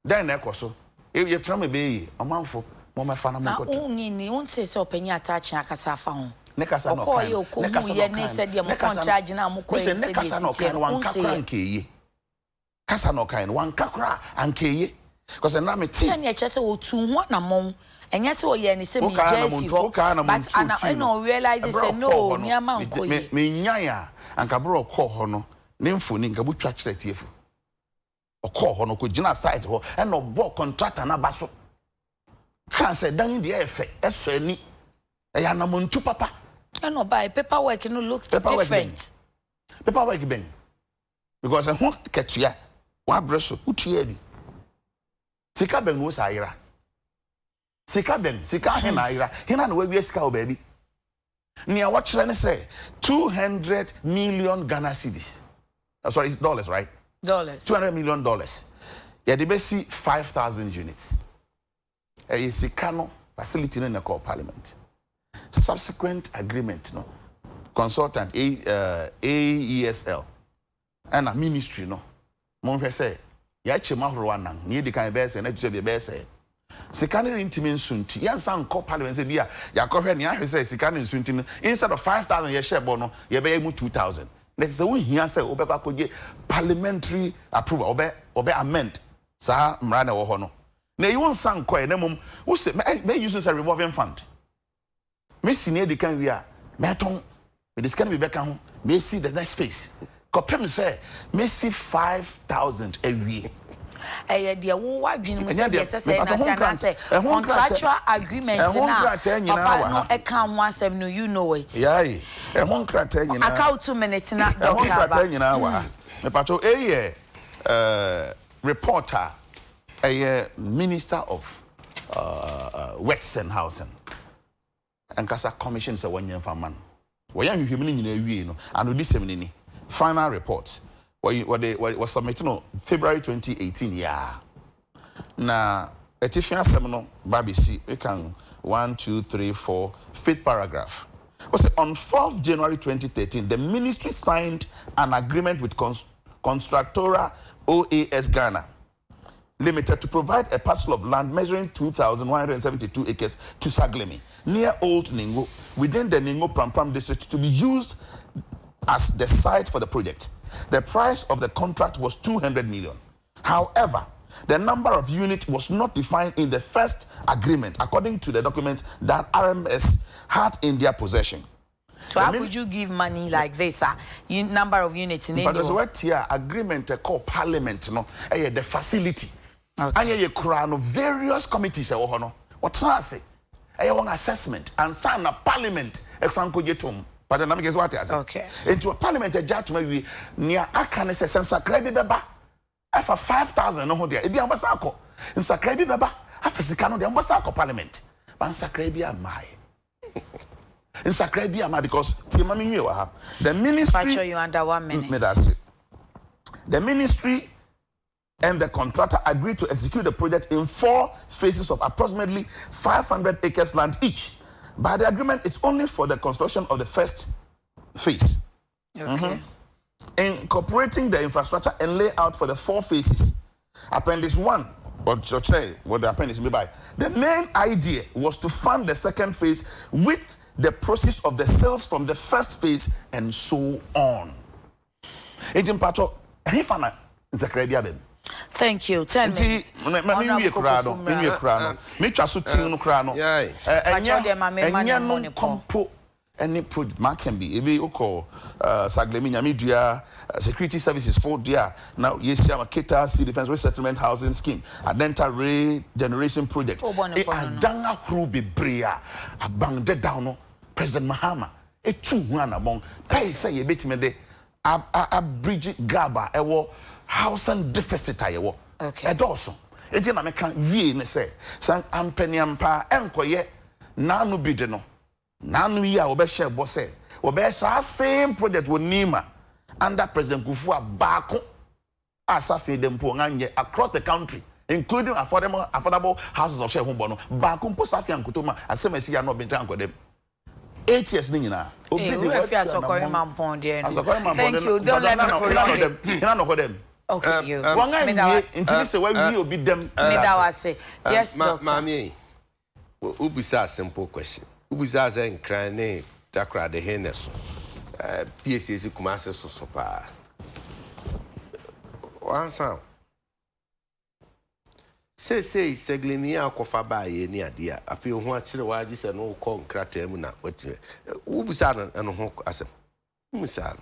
Then so. If you try me be a man for my fan. Now, only you won't say so penny attach Nakasa phone. Nekasa no kind. Nekasa said you're contract now. Nekasa no kind one kakra Kasa no kind one kakra and keye. Because I'm not telling you, just to one among. And yes, oh, yeah, it's a Jersey, but I don't realize it's no near Mount Koy. Me nyaya and Cabro call hono, Nympho Ninkabu church let you. Or call hono could Jina side ho and no book contract and a basso. Can't say down in the effect, as any. I am a moon to papa. I know by paperwork, no looks different. Paperwork bang. Because I want to catch ya. One bresso, who cheered. Sika ben was Ira. Sika hena hena no we sika o baby near what should I say 200 million Ghana cedis. Sorry, it's dollars, right? Dollars. $200 million. Yeah, they see 5,000 units. A Sikano facility in the core parliament. Subsequent agreement, no consultant AESL and a ministry, no. Mon say, Yachima Rwana, near the kind of best and actually best. Sikani intimate sunti. Yansan call parliament say ya cover ni ahwe say sikani sunti instead of 5,000 ye share bono ye be mu 2,000. Let say we here say obekwa koje parliamentary approval obe amend sa mra na wo ho no. Na you won san call na mum wo say me use a revolving fund. Me senior the kan wi a me ton me this can be back ho me see the next space. Kopem say me see 5,000 a year. dear what dream say contractual agreements now a can once no you know it yeah e won krata nyina account 2 minutes na doctor krata nyina wa me pacho reporter minister of works and housing and kasa commission say one year for man we yan hwehwem ni nyina wie no and this semini final report was submitted on February 2018 yeah na etifia asem no babisi we can 1 2 3 4 fifth paragraph was on 4th January 2013 the ministry signed an agreement with Constructora OAS Ghana Limited to provide a parcel of land measuring 2,172 acres to Saglemi near Old Ningo within the Ningo Prampram district to be used as the site for the project. The price of the contract was 200 million. However, the number of units was not defined in the first agreement according to the documents that RMS had in their possession. So how could you give money like this? Number of units in but there's what here agreement called parliament no the facility. And you crown various committees what's that say? One assessment and sign a parliament example jetum. But the name is what I say. Okay. Into a parliament a judgment we near Akane says Sakrebi Beba. For 5,000 no there. Ebi ambasako. In Sakrebi Beba. After Sikano the ambasako parliament. But Sakrebi amai. In Sakrebi amai because Timami knew the ministry. Show you under 1 minute. That's it. The ministry and the contractor agreed to execute the project in 4 phases of approximately 500 acres land each. But the agreement is only for the construction of the first phase. Okay. Incorporating the infrastructure and layout for the 4 phases. Appendix 1, what the appendix be by. The main idea was to fund the second phase with the proceeds of the sales from the first phase and so on. Agent Pacho, thank you. 10 minutes. Any project man can be ebe oko Saglemi Nyamidua security services for there now yes ya Maketa Sea Defense Resettlement Housing Scheme Adenta Regeneration Project adanga kru bebrea abangde down no President Mahama etu wana bon pay say ye betime de a bridge gaba ewo housing deficit ayewo edoso enti na meka wie ne say san ampeniampa enkoye nanu bide no nanu ya obehye bose obehye same project wonima under President Kokofu abako asafe dem po nganye across the country including affordable houses of share hobo no bako mpo safi ankotoma asemasi ya no bentan kodem 8 years ni nyina thank you, don't let me prolong them. Okay, you. Until say why we obi them. Yes, doctor. Mami, ubisa simple question. Ubisa za nkrane takra de heneso. Piesie si kumase so pa. Wansa. Say Saglemi akofa ba ye ni ade a afi ho a kire wa gi se no ko nkrata mu na wati. Ubisa no ho asem. Musa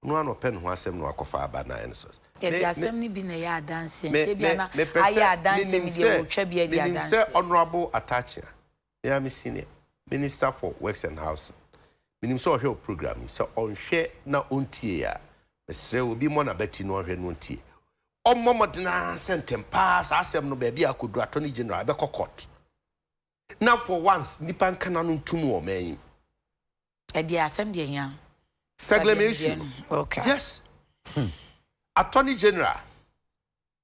no ano pen ho asem no akofa ba na enso. The assembly be na ya dance se bia na aya dance mi de otwa bia dia dance. Say honorable Adekye. Ya me senior minister for works and housing. Minim so hwe program so on hwe na ontie ya. Mesre obi mo na beti no hwe no ontie. Omomodina sentem pass asem no ba bia akodu attorney general be court. Now for once nipa nkana no ntum wo man. E dia asem de nya. Saglemi issue. Okay. Yes. Attorney General,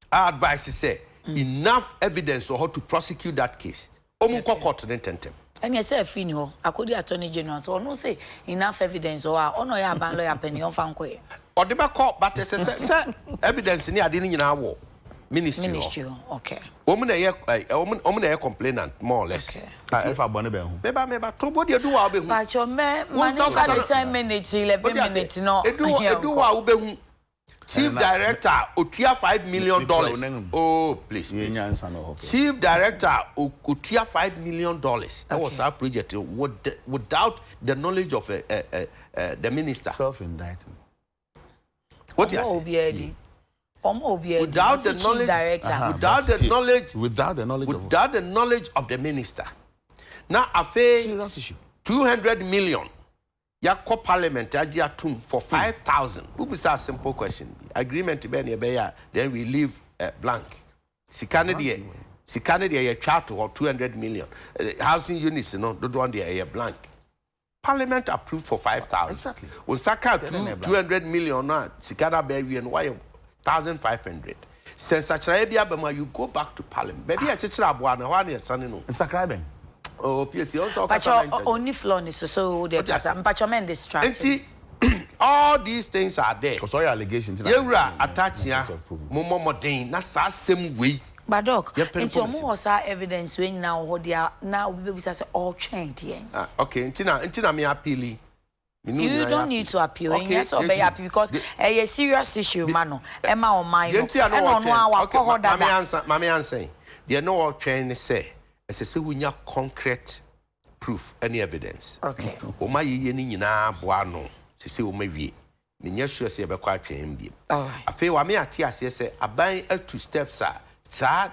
our advice is say enough evidence on how to prosecute that case. Omunko court then tentem. And yes, free no. According Attorney General, so no say enough evidence or ono ya ban lawyer penny on fanko. Or the court, but say evidence ni adini nyina wo ministry. Okay. Woman a complainant more or less. Okay. If I bone be hu. Meba to body do wa be hu. But your man for 10 minutes 11 minutes no. Edu wa be hu. Chief Director Otia $5 million. Oh, please. Chief Director Otia $5 million. That was our project without the knowledge of the minister. Self-indictment. What you say? without the knowledge, without the knowledge of the minister. Now, a serious issue. 200 million. Yako Parliament atum for 5,000. Who is a simple question? Agreement to be then we leave blank. Sikane ye chat or 200 million. Housing units, don't want the blank. Parliament approved for 5,000. Exactly. Osaka 200 million na Sikana Berry and why 1,500. Since Arabia, you go back to Parliament. Baby, I teach Abuana, one year, son, no. Subscribing. Oh, Piesie also. But only flown is so the Pachaman distracted. All these things are there. So your allegations. You are attaching Momo Modane, that's the same way. But doc, it's almost our evidence when now we say all changed. Okay, Intina me appeal. You don't need to appeal. Okay, yes, obey appeal because a serious issue, mano. Emma or mine. Okay, Mammy answer. They are no all train say. As I say, we have concrete proof, any evidence. Okay. Oma ye ni na boano. She say o mewie. Me nya sure say be kwa twen bi. All right. Afi wa me ate ase say aban 2 steps a sa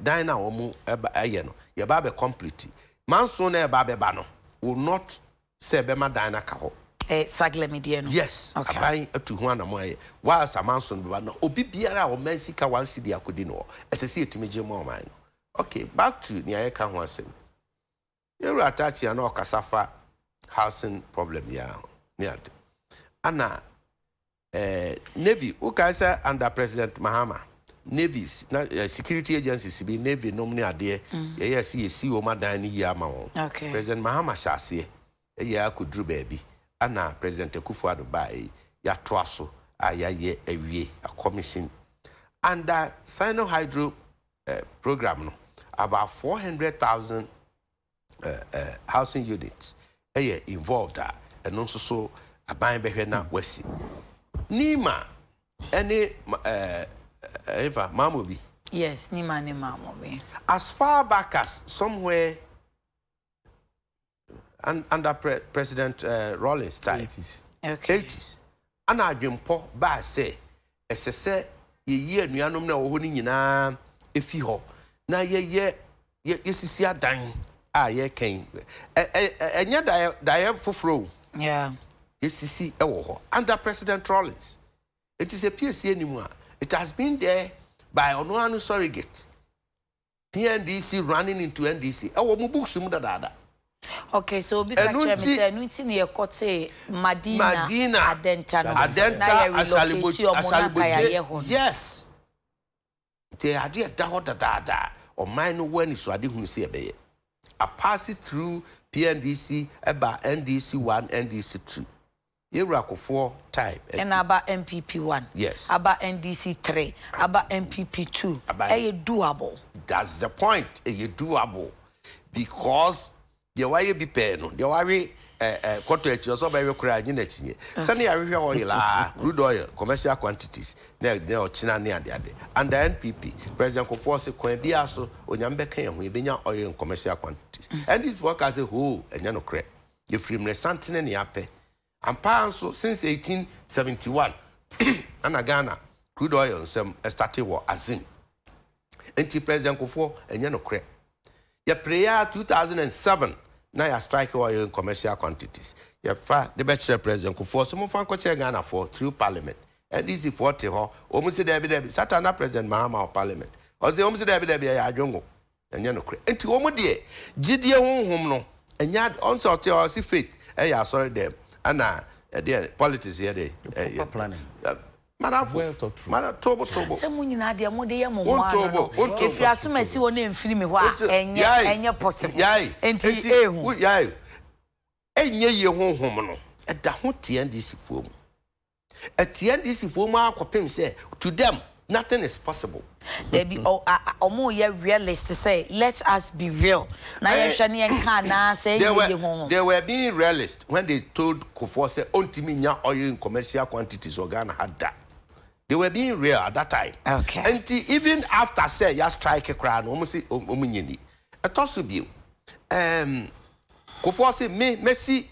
dan na omu aye no. Ye ba be complete. Manso na e ba be ba no will not say be ma dan na ka ho. Sagle media no. Yes. Okay. Aban 2 ho na mo aye. Wa sa manso be ba no. Obi biara o man sika 1 cedi akodi no. Esese etimi je mo man. Okay, back to Niaye Kanwasim. You are attaching an Okasafa housing problem here. Anna Navy, Ukasa under President Mahama. Navy's security agencies be Navy nominee there. Yes, he see Oma Dani Yamao. Okay. President Mahama shall say a year could drew baby. Anna President Kokofu Adubai, ya twaso, a ye a commission. Under Sino Hydro program no. About 400,000 housing units involved and also so a buying behena wesi. Nima any Mamobi. Yes, Nima ni Mamobi. As far back as somewhere under President Rawlings time. 80s. Okay. 80s. And I jumpo ba say say ye nuanom na wo ni nyina efi ho. Na ye sisi adan ye ken enya da foforo yeah ye sisi ewo ho under President Rawlings. It is a Piesie anymore. It has been there by Onoanu surrogate PNDC running into NDC ewo mu books mu dada. Okay, so because me say nuti ne yekote Madina Adenta yes they are there da or mine when is wadi hu say be I pass it through PNDC about NDC 1 NDC 2 Yerakofo type and about MPP 1 yes about NDC 3 about MPP 2 doable. That's the point. Doable because the way be pay no the way quarter each so by kura nyi na chinye sani ahwehwe oil crude oil commercial quantities na ochina ne ade and the NPP President Kokofu say kwan bia so onyambe kan ho ebenya oil in commercial quantities and this work as a whole enya no kre the free resantene ne ape ampa so since 1871 ana Ghana crude oil some started war Anim anti President Kokofu enya no kre ya prayer 2007 now you strike oil in commercial quantities. You have the bachelor President Kokofu. So mo fan koche Ghana for through Parliament. And this is 40 ho. Almost debi Satana President Mahama of Parliament. Or say almost debi ya jongo. And you no kre. Enti omo de gidie honhom no. And ya on sort or see faith. Ya sorry them. And the politics here they planning. Madam, tobo. Some nyina de mo de ye mo ho. If you assume si won na mfiri me ho a enye possible. Enti ehu. Yai. Enye ye honhom no. E da ho TNDC fo mu. E TNDC fo mu akopem say to them nothing is possible. They be omo ye realist say let us be real. Na ye hwe ne enka na say ye honhom. They were being realist when they told Kokofu say ontimi nya oil in commercial quantities Ghana had that. They were being real at that time. Okay. And even after say ya strike a crown, almost omunyini. A toss of you. Kokofu say me see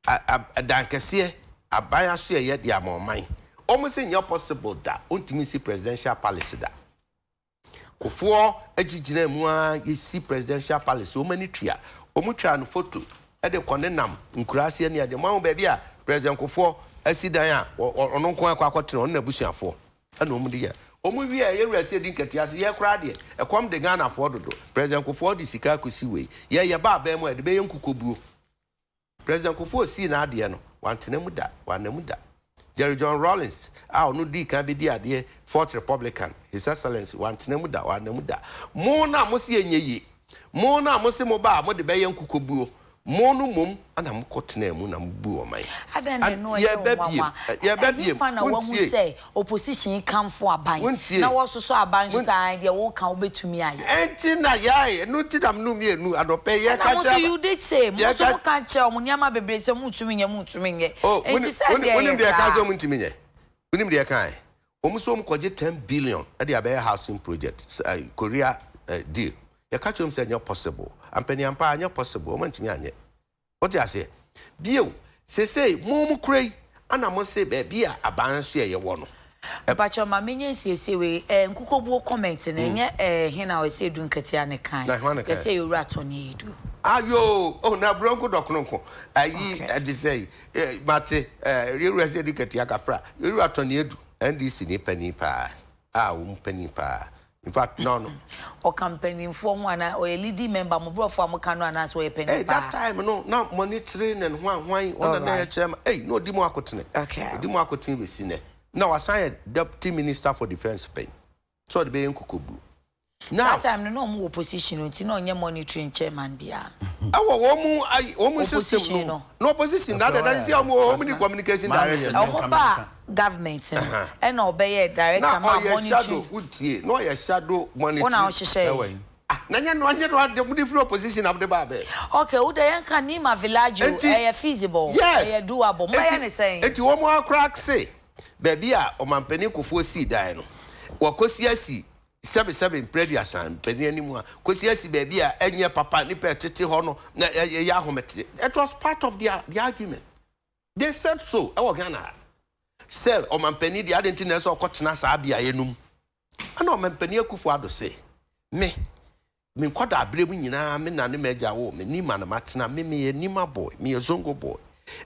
a dankese a bias yet ya more mine. almost in possible that ultimately presidential policy that Kofu ejijina mu a yesi presidential policy o mani tria o mu tria no photo e de konenam nkurase ne de ma ba bia president Kofu asidan a ono nko akwakote no na busuafo na o mu de ya o mu wi a ye wrase din katiase ye kra de e kom de Ghana fo dodo president Kofu de sika kusi we ye ba ba mu e de be ye nkukobuo president Kofu si na ade no wantenamu da wanamu da Jerry John Rawlings, no di can be dear, Fourth Republican, His Excellency, one Tenemuda, one Nemuda. Mona Mosi ye, Mona Mosimoba, Modi Bayan Kukubu, Monu Mum, and I'm cotton moon and boo my. I don't know, yeah, baby, you find a woman who say opposition come for a bind. Now also saw a bind side, your walk out to me. And Tina, yea, no tidam no me, no, I don't pay yet. You did say, Moto can't tell Munyama baby, some moon to me. Oh, when you be a cousin to me, when you kind. Almost 10 billion at the Abbey housing project, Korea deal. You catch him saying you're possible. And penny empire, you're possible. What do I say? Bio, say, Momo cray, and I must say, baby, a balance here, you want. But your mammy say, we and Kukobo commenting, and yet, here I say, don't get any kind. They say you rat on you do. Ayo, oh, now Bronco Docnonco. I say, Mate, you resident at Yakafra, you rat on you, and this in a penny pie. Penny pie. In fact, no. Or campaigning for one or a leading member, Mobro from Cano and as well. Hey, that time, no, not monitoring and wine on the chairman. Hey, no, Dimocotine. Okay, Dimocotine with Sine. Now, I signed Deputy Minister for Defense Spain. So the Bayan Kukubu. Now, time no more opposition, you know, your monitoring chairman be. I almost system no opposition. That is how many communication directors. Government and obey director monitoring. No, your shadow monitoring. Nanya no anya no different opposition of the babe. Okay, who the can name a village feasible. Yes, doable. My saying. Et you more crack say. Baby, o mampeni Kofu si die no. Wakosiasi 7 previous and penny anymore. Kosiasi baby enye papa ni pe tete ho no na ya homete. It was part of the argument. They said so. E Ghana. Say o mampeni the identity so kotena sa bia yenum. Ana o mampeni Akufo-Addo say, me nkwada abremu nyina me na ne meja wo me ni ma na matena me nima boy, me zongo boy.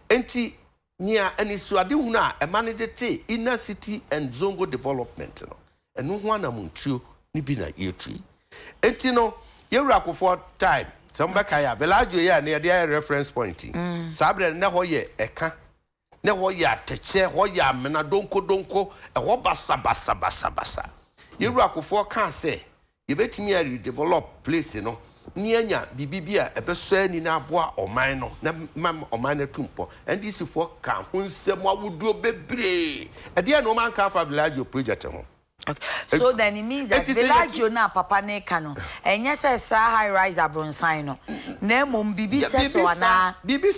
Enti nia anisuade hunu a manage te inner city and zongo development no. Enu ho anamuntuo ni bi na yetui. Enti no yewura Akufo time somebeka ya village ya na ye reference point. Sabre na ho ye eka. Na ho ya ateche ho ya amena donko e ho basa. Yewura Akufo kan say you betimi a redevelop place no nianya bibibia ebeso ani na aboa oman no na mam oman na tumpo and this for kan hunsem awudo bebre e de no man kan fa village project ho. Okay. So then it means that village na papa ne kano enye se sa high rise abronsan no na mom bibi seso ana bibi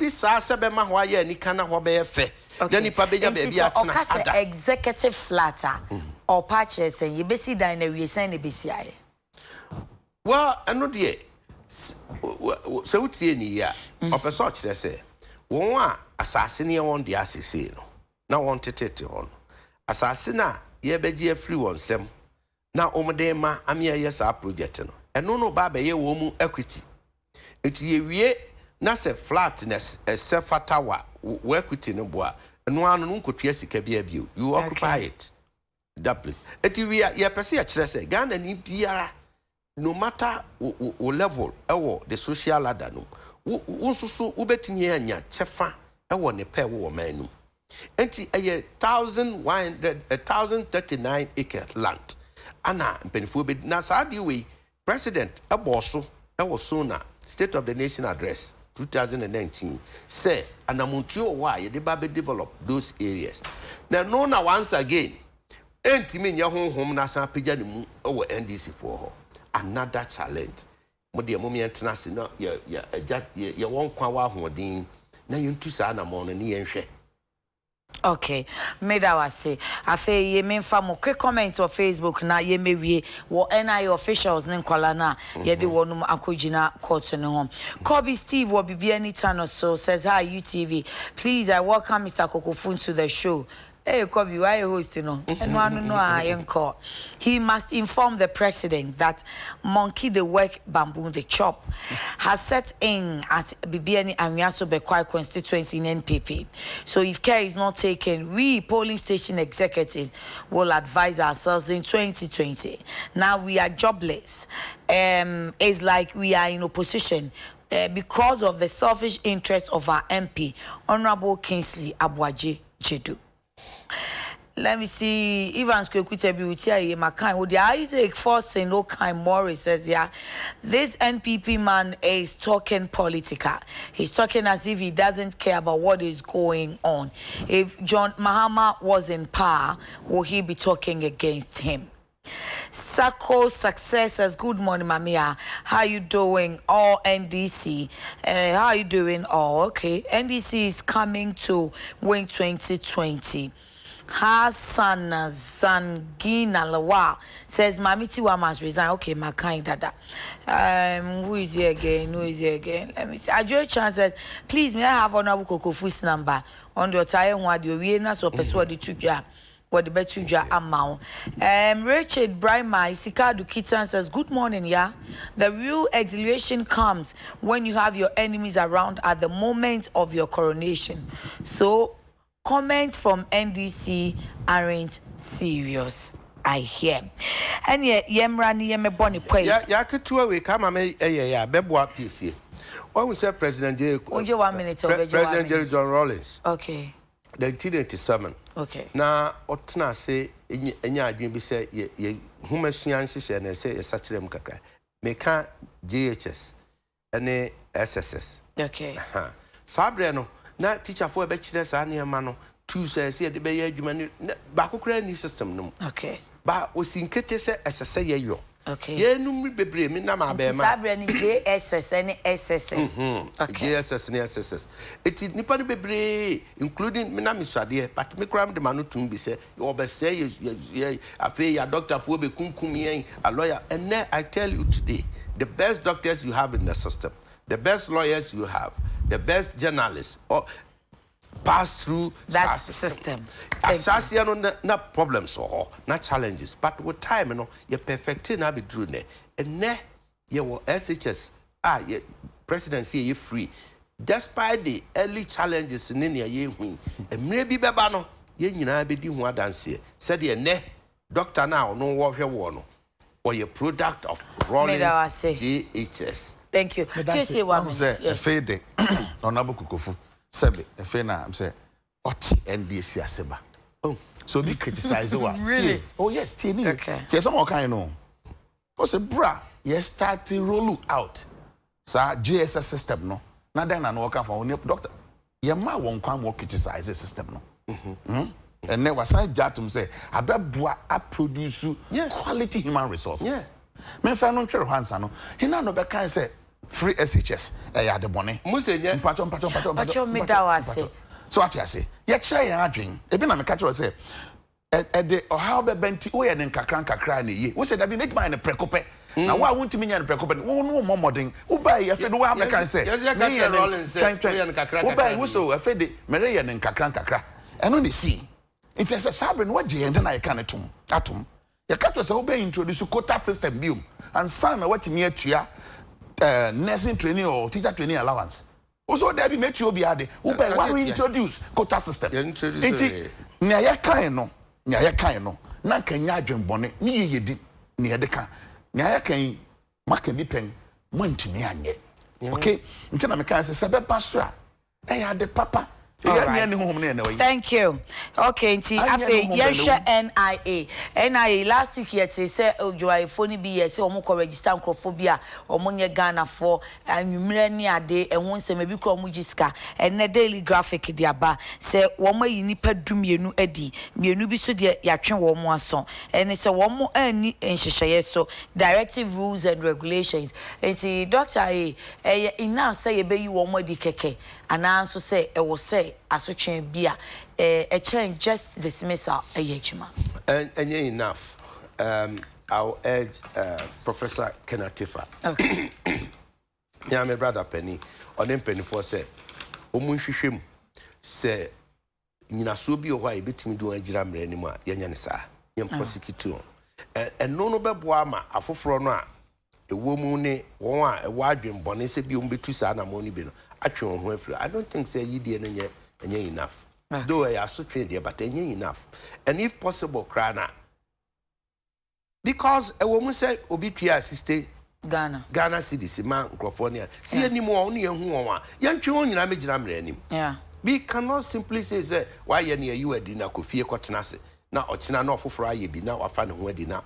sa se be ma ho aye ni kana ho be fe then ni pa beja be bia tena ada executive flatter or patches and you be see dan na we send e be see aye. Well, I know the so what's in here? Or person say, one assassin on the assassin. Now wanted it on assassina, ye be free on some. Now, Omadema, I'm yes, our project. And no baba ye woman equity. It's ye nasa flatness a self tower, work with in a bois, and one could yes, it can be a view. You occupy it. That place. It we are ye perceive a Ghana and Pierre. No matter level, the social ladder, no. So ubetini anya chefa, ne pe wo manu. Enti 1,039 acre land. Ana mpenifo be na saadi we president eboso so na State of the Nation address 2019 say anamuntio wa ye de ba be develop those areas. Now no once again enti me nya honhom na san pagya ne mu NDC for ho. Another challenge. Modi momi international no ye won kwa wa hodin na yentu sa na mo no ne yenhwe. Okay, made our say. I say ye memfa mo quick comment on Facebook na ye mewie wo NI officials ne nkwala na ye de wonum akogina court ne home. Kobe Steve will be any time or so says hi UTV. Please I welcome Mr. Kokofu to the show. Hey, Kobe, why you hosting no? And one no I call. He must inform the president that monkey the work, bamboo the chop has set in at BBN and Yaso Bekwai constituency in NPP. So if care is not taken, we polling station executives will advise ourselves in 2020. Now we are jobless. It's like we are in opposition. Because of the selfish interest of our MP, Honorable Kingsley Abuaje Jedu. Let me see. Evans Kwekutebi with here Makai. Would the Isaac Force no kind Morris says, yeah, this NPP man is talking political. He's talking as if he doesn't care about what is going on. If John Mahama was in power, will he be talking against him? Sako Successors, good morning, Mamia. How you doing? All NDC. How are you doing? All okay. NDC is coming to win 2020. Hassan Zangina Lawa says Mamiti Wa must resign. Okay, my kind dada. Who is here again? Let me see. Ajoy Chan says, please may I have Honorable Kokofu's number on the time what you will so persuade to you. What the better amount. Richard Brima Isikadu Kitan says, good morning, yeah. The real exhilaration comes when you have your enemies around at the moment of your coronation. So comments from NDC aren't serious, I hear. And yet, Yemrani Yemeboni Pay. Yeah, we come and Beboa Piesie. When we said President J. 1 minute, President Jerry John Rawlings. Okay. 1987. Okay. Now, Otna say, Enya dream be say, ye Humasian, she said, and say, a sachem kaka. Meka JHS and SSS. Okay. Sabreno. Na teacher for a bachelor's and mano, 2 says here the bay human background new system. No. Okay. But was in Kates as a say yo. Okay. Ye no be brave, me na ma be ma. Sabrani JSS and SSS. Okay. JSS and SSS. It is nipa be brave, including me na misade, but me cram the manu to be say, you be say ye I pay your doctor for be kumkum a lawyer. And then I tell you today, the best doctors you have in the system, the best lawyers you have, the best journalists or pass through that system. Assassin no problems or not challenges, but with time, you know, you're perfecting na be true ne. And ne you will SHS ye presidency you free. Despite the early challenges in your year win, and maybe bebano, ye nyina be di ho dance. Said ye ne doctor now no warfare one or your product of Rawlings JHS. Thank you. Piesie 1 minute. Yes. Fade. Honorable Kokofu. Sebe. Fena. I'm saying. Oti NDC aseba. Oh. So be criticize what? Really? Oh yes. TNI. Okay. There's some kind of know. Because bra, you start to roll out. So GSS system no. Now then I know come from doctor. Your ma won't come more criticize the system no. And then was I jatum say I bet I produce quality human resources. Yeah. Me fa no twere hansa no he na no be kan say free SHS ya de bone Musenye mpacho me da wase so what you say ye kire ya adwen e bi na me ka kire say e de o how be benti o ye ne nkakra na ye wo say da bi make mind prekope na wa wonti me nya prekope wo no mo modern wo ba ye fe do wa me kan say yes ya ka kire Rawlings say wo ye nkakra wo ba wo so e fe de mere ye ne nkakra eno ne si it is a sabre no wa je ende na ye kan atom you can't say we introduce quota system biom and son na what me atua nursing training or teacher training allowance. Also there be make you be ade. We introduce quota system. Enti nya ya kan no na kan nya adwenbone ne yedi ne yede kan. Nya ya kan maka bi pen montimi anye. Okay? Nti na me kan say be paso a ade papa. Thank you. Okay, nti afi yesha NIA last week yet say ojoa phone bi yet omo ko register nkrophobia omo nye Ghana for anwumre ni ade ehun nsem bi kro omo giska enne daily graphic di aba say omo yi nipa dumienu adi mienu bi so de yatwe omo aso ene say omo ani enhyehyeye so directive rules and regulations nti doctor ina say ye be yi omo adi keke ana so say e wo say asotwe bia a change just dismissal ayechima and enough I'll urge Professor Kenatifa. Okay. Yeah, my brother Penny on them Penny for say omunhwehwem say nyina so bi o hwa e betimi do agira mra animu a yenya ne saa yem prosecute and no beboa ma afoforo no a ewo mu ne won a ewo adwen bone se bi o mbetu saa na mo ni bi no atwe ho afiri. I don't think say yidie no nye enough. Though I also trade there, but nye enough. And if possible, Krana, because a woman said obituary assisted Ghana city, man, California. See any more only a woman. Young children, I'm a jam. Yeah. We cannot simply say, why near you a dinner could fear cottonase. Now, or China, no for Friday, be now, I find a wedding now.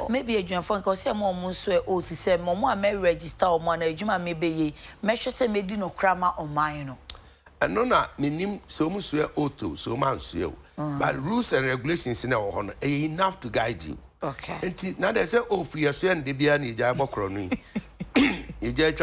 Maybe a joint phone because some more swear oath said, Mamma may register or money, Juma may be measure say made no crammer or mine. And no, not meaning so much swear auto, so man swear. But rules and regulations in our honor are enough to guide you. Okay. And now they say, oh, for your swear and Debiani Jabocroni. You just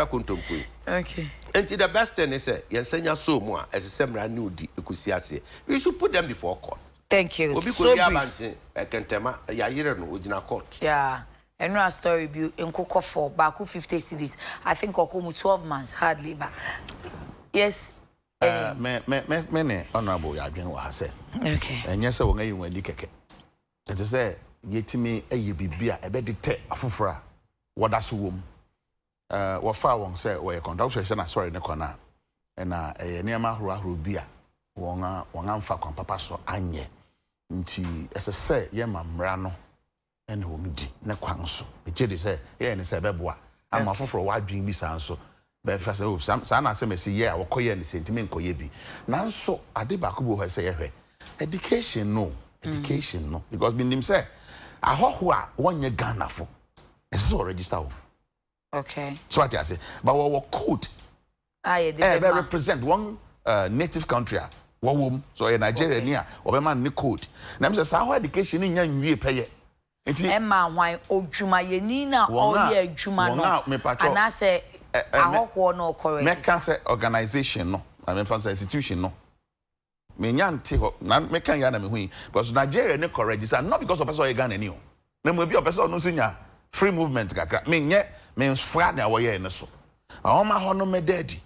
okay. And the best thing is, yes, send your so more as a seminar new Kusiasi. We should put them before court. Thank you. Because we can tell my Yayiran original court. Yeah. And no story view in Kokofu, Baku 50 cities. I think Kokomu 12 months hardly, but yes. Many honorable Yadwin was said. Okay. And yes, I will you when you keke. As I say, yet me a ye be beer, a bed te a fufra. What that's womb. What far won't say, where a conductor is sorry in the corner. And a near Mahura beer. Wanga fa kwa papa so anye. Nti as I say, ye mamrano. And whom di ne kwanso. The jedi say, ye and say beboa. I'm a for a wide being bisanso. But first, oh, some say, yeah, or koye and sentiment koyebi. Now, so I did bakubo has say, education, no, education, no, because him say, I hope 1 year Ghana for. It's all register. Okay. So what I say, but what code? I represent one native country. One so in Nigeria near or a man code. Now, says how education in young pay. Emma, why Ojuma Yenina all year Juma, and I say, I hope no correct. Make cancer organization no. I mean fancy institution no. Me nyanti ho na me kan ya na me hui because Nigeria ne correct is not because of person e Ghana ni o. Na mo bi o person no sinya free movement kakra. Me nye me fra na wo ye ne so. A ma ho no me daddy.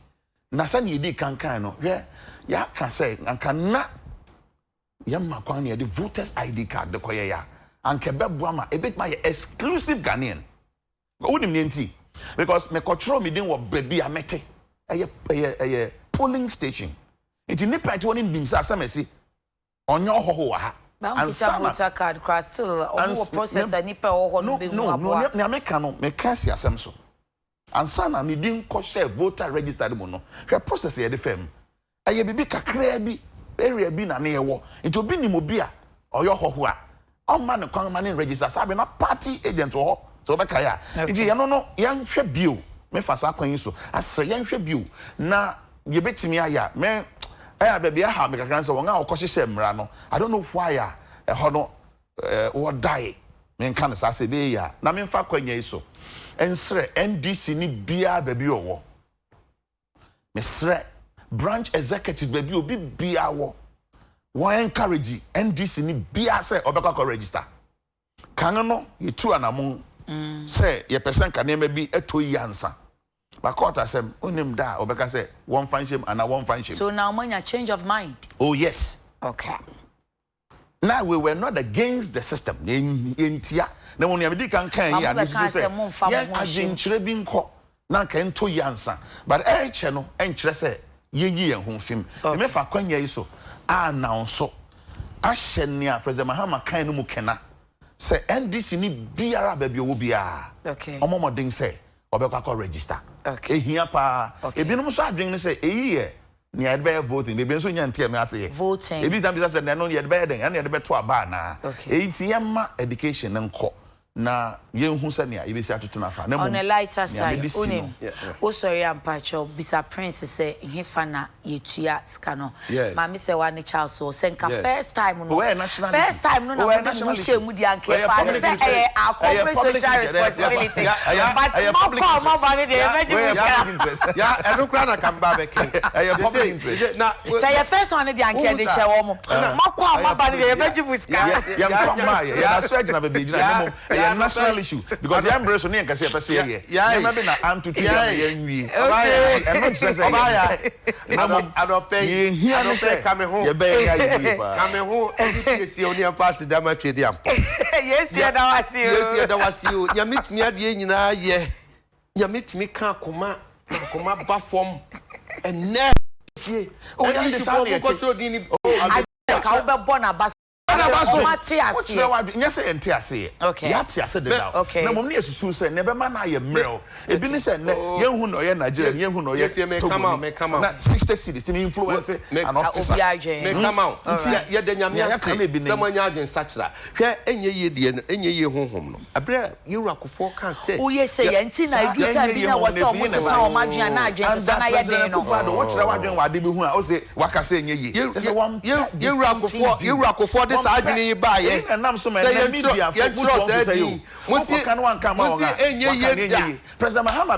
Na sa ni di kankan no. Hwe ya ka say anka na ya ma kwan ne the voters ID card de koye ya. Anka beboa ma e bit ma exclusive Ghanaian. Wo nim ne nti because me control me din wo baby amete a polling station it ni part one in binsa samesi onyo hoho wa ha and some voter card cross still or process ni pe ho no be mu aboa no me ka no me ka si asem so and sana ni din ko share voter registered mu no hwe process ye de fam aye bibi kakra bi area bi na ne ye wo it obi ni mo bi a oyo hoho a on man kwan man register sabe na party agent wo so be kaya iji ya no yan hwe bio me fasa kwan so asre yan hwe bio na ye betimi aya me baby ha me kakran so won a okohye mra no I don't know why ho no wo die me kan sa se be ya na me fa kwanya so ensre NDC ni bia baby owo me sre branch executive baby obi bia wo won encourage NDC ni bia say obekwa register kan no ye tu anamon say ye person kan e bi etoyi ansa but court asem onim da obeka say one function and a one function so now man a change of mind. Oh yes. Okay. Now we were not against the system entia na won yamdi kan ya this say yan aginchire bi nko na kan toyi ansa but che no enchire say yeyi yan ho fim me fa kwanya yi so announce ahye ne President Mahama kan no mu kena say NDC ni biara ba bi owo bia okay omomodin say obekwa register okay ehia pa ebinom so adwen ne say eyiye ne ade be voting ebi nso nya ntia no ase voting ebi tam bisa say no ne ade be den na ade be to aba na enti yema education nko na yenhu se ne yebesi atoto na fa na on a lighter side Unim o sorry am pacho bisa prince say hefa na yetua ska no ma me say one child so senka first time no na mo shemu di anke fa ne say a corporate social responsibility but mo call mo bani dey emergency ya enukra na kamba be king public interest na say first one dey anke dey che wo mo call mo bani dey emergency ska ya kwa ma ya so agina be gina national issue because the embrace on here say person here. Yeah, maybe na am to tia yenwi. Obaya, e no say obaya. I don't pay. I don't pay come home. You be come home. Piesie oni pass da ma twede am. Yes, yeah, that was you. Yes, yeah, that was you. Ya mitimi ade nyina ye. Ya mitimi kan akoma ba form. And now oh, yeah, the salary control dini. I ka be born abas. Yes, and Piesie. Okay. Yatia said that. Okay. No, mommy is to say never man I am male. A business and young who know Nigerian, young who know yes, may come out. 60 cities to influence and officer. May come out. Yet then you someone yard in such that. Here, any year home. A bread, you rock for can't say. Oh, yes, say, and since I do that, was almost a sound Magiana, just I had no father. What's the one I did who I say, what I say, you rock for this arguing by it. And I'm so many media for good to say you. Can one come on? President Mahama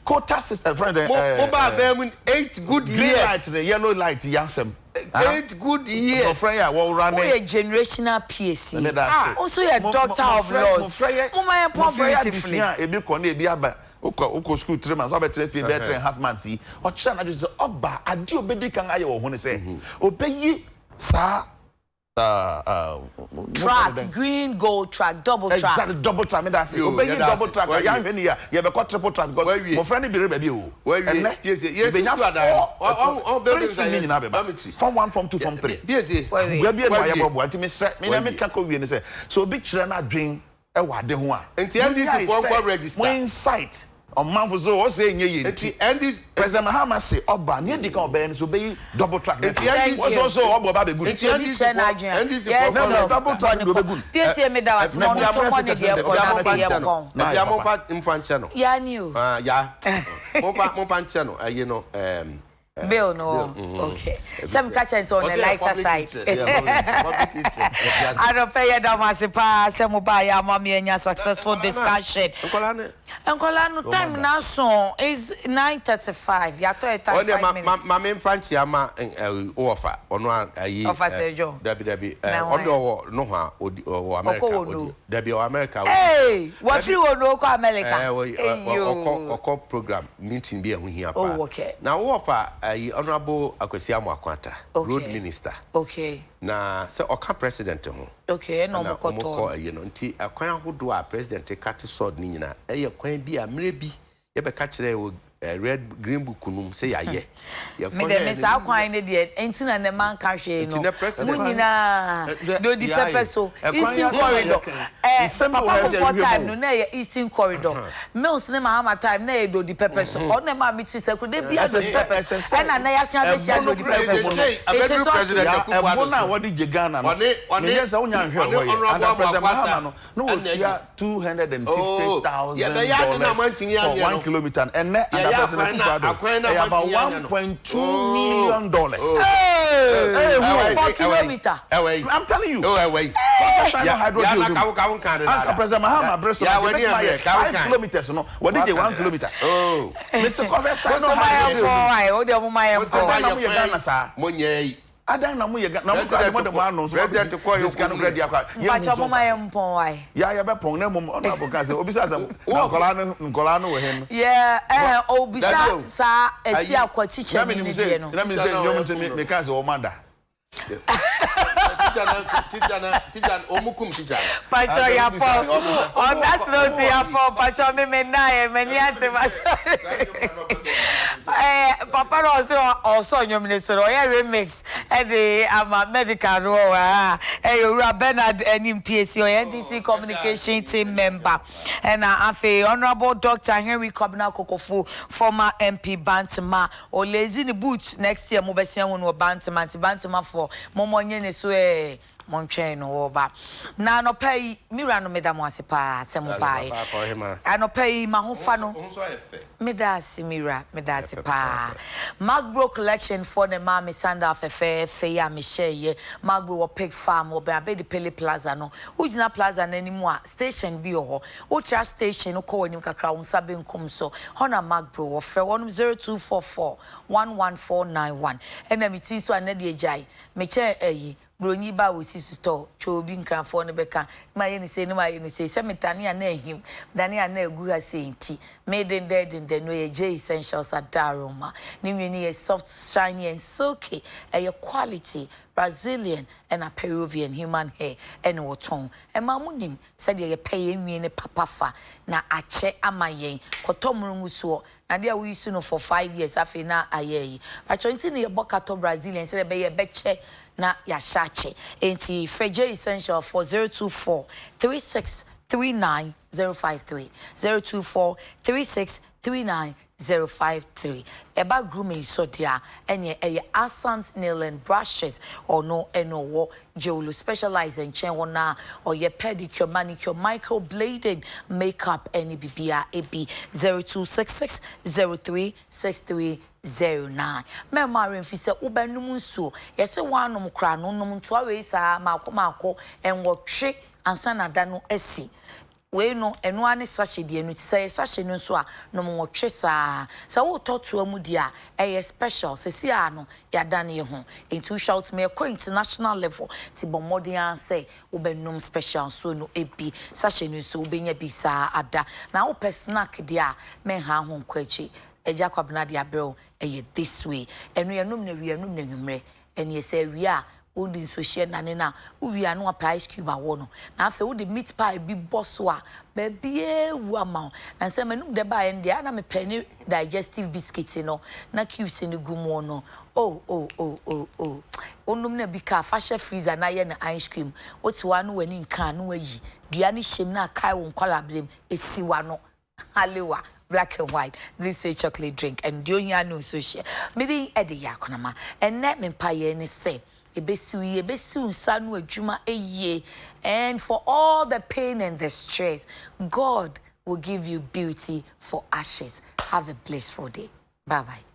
quota system friend. 8 good years. The yellow light, Yansem. 8 good years. Will run a generational Piesie. Also, a doctor of laws. My poverty. A big on a biaba. Oko school 3 months, about 3.5 months. Or China just Oba, I do obey can I want to say. Obey, sir. Track, green, gold track, double track. Exactly, double track. That's it. Obey double track. I am in here. You have a triple track because my friend be baby. Yes, Form 1, Form 2, Form 3. Yes, we be my bobo. Anti Mr. Me na me can go in say. So big children dream. Ewa de ho a. Enti NDC for register. When site. On Manfuzo, or saying ye, and this President Mahama say, Oba, near the company, so be double track. Was also about the good. Yes, double track. Piesie me da was no someone dey go na ya mo fa infantino. Ya new. Ya. Mo fa you know, Bill, no. Okay. Some catchers on the lighter side. I don't pay a damasipa, some buy a mommy and your successful discussion. Nkolano time now so is 9:35. Ya to time 5 minutes. My main fancy ama offer ono ayi. Offer Joe. Debi odo no ha o America. Debi o America. Hey, what you no ko America? Oko program meeting be ehun hia pa. Oh, okay. Now offer Honorable Akwesi Amoakwanta, road minister. Okay. Na se oka president ho. Okay, no mo koto. You know, nti akwan ahodo a president kate sword ni nyina. Eye kwan bi a mre bi ye be ka kire wo red green book num say yaye. Me dem sa kwan ne de enti na ne man ka hwe no. Munina do di pepper so. Eastern corridor. Papa for time no na Eastern corridor. Mills ne Mahama time na do di pepper so. O na ma meeting second dey bia do pepper. E na ya sia be share do di pepper so. Abedru president Akufo na wodi je Ghana no. Yes say unya hwe ho ye. And president Mahama no we ya $250,000 for 1 kilometer and about $1.2 million. Hey, 4 kilometers. I'm telling you. President Mahama Bresso, 5 kilometers. No, what did you 1 kilometer? Oh, Mr. Kwabena, I don't know you got no man. President to call you can ready. Yeah, you better no more because Obisa Nkolano with him. Yeah, Obisa, sir, a see our teacher. Let me say, no, because of Manda. Teacher, Omukum teacher. Pacho Yapo. On that note, Yapo, Pacho Mena, many answers. Papa also your minister, remix, and the medical role. Kwabena Anim Piesie, NDC communication team member, and Honorable Dr. Henry Kwabena Kokofu, former MP Bantama, or lazy in the boots next year, Mobesian or Bantama for Momonye Sue. Monchen over. Na no pay Mirano Madam Wasipa, Samubai. I no pay Mahofano. Medasi Mira, Medasipa. Magbro collection for the Mammy Sanda of a fair, Faya Michelle, Magbro or Pig Farm or Baby Pele Plaza. No, which na plaza anymore. Station Bio, Ultra Station, Oko and Crown Sabin Kumso, Honor Magbro or Fair 10244 11491. And then it is to an Eddie Jai, Meche Bruni ba store chobi nkranfo ne beka ma ye ni say semitani na ehim dani na egu ha say nti made in there no ye J essentials adaroma ni mini soft shiny and silky a quality Brazilian and a Peruvian human hair and waton e ma munim said ye pay ne papafa na ache amayen kotomrungu so na dia we use no for 5 years afi na aye but nti ne bokato Brazilian say be ye beche na ya shache enti J essential for 024 3639053 024 3639053 eba grooming so dia enye Asans nail and brushes or no eno Jolo specialize in chenwana or ye pedicure manicure microblading makeup any bibia ab 0266036309 me mare mfi se ubenum nsuo ye se wanom kra no nom to awe sa mako enwotwe ansa na da no asi we no eno ane sachet de enu ti say sachet no so a no mo twe sa wo totu amu dia special se si ano ya dan ye ho enti shout me ko international level ti bo modern say wo benum special so no ebi sachet no so benya bi sa ada na wo snack dia men ha ho kwachi eja Kwabena dia bro this way enu ye num na wi num na nwumre eni say wi a Odi so share na ne na uwi anu apa ice cube awo no na afa odi meat pie bi bosso a ba bie wu ama na se manum de ba en dia na me pani digestive biscuit no na cubes ni gumo no onum na bi ka fa share freezer na ye na ice cream oti wa no wani nkan no ayi dua ni shem na kai won kwala blem esiwa no halewa black and white this is chocolate drink and do you know so share maybe Adekye akonama and let me pie ni say ebesiu sanu adwuma eye and for all the pain and the stress God will give you beauty for ashes. Have a blissful day. Bye bye.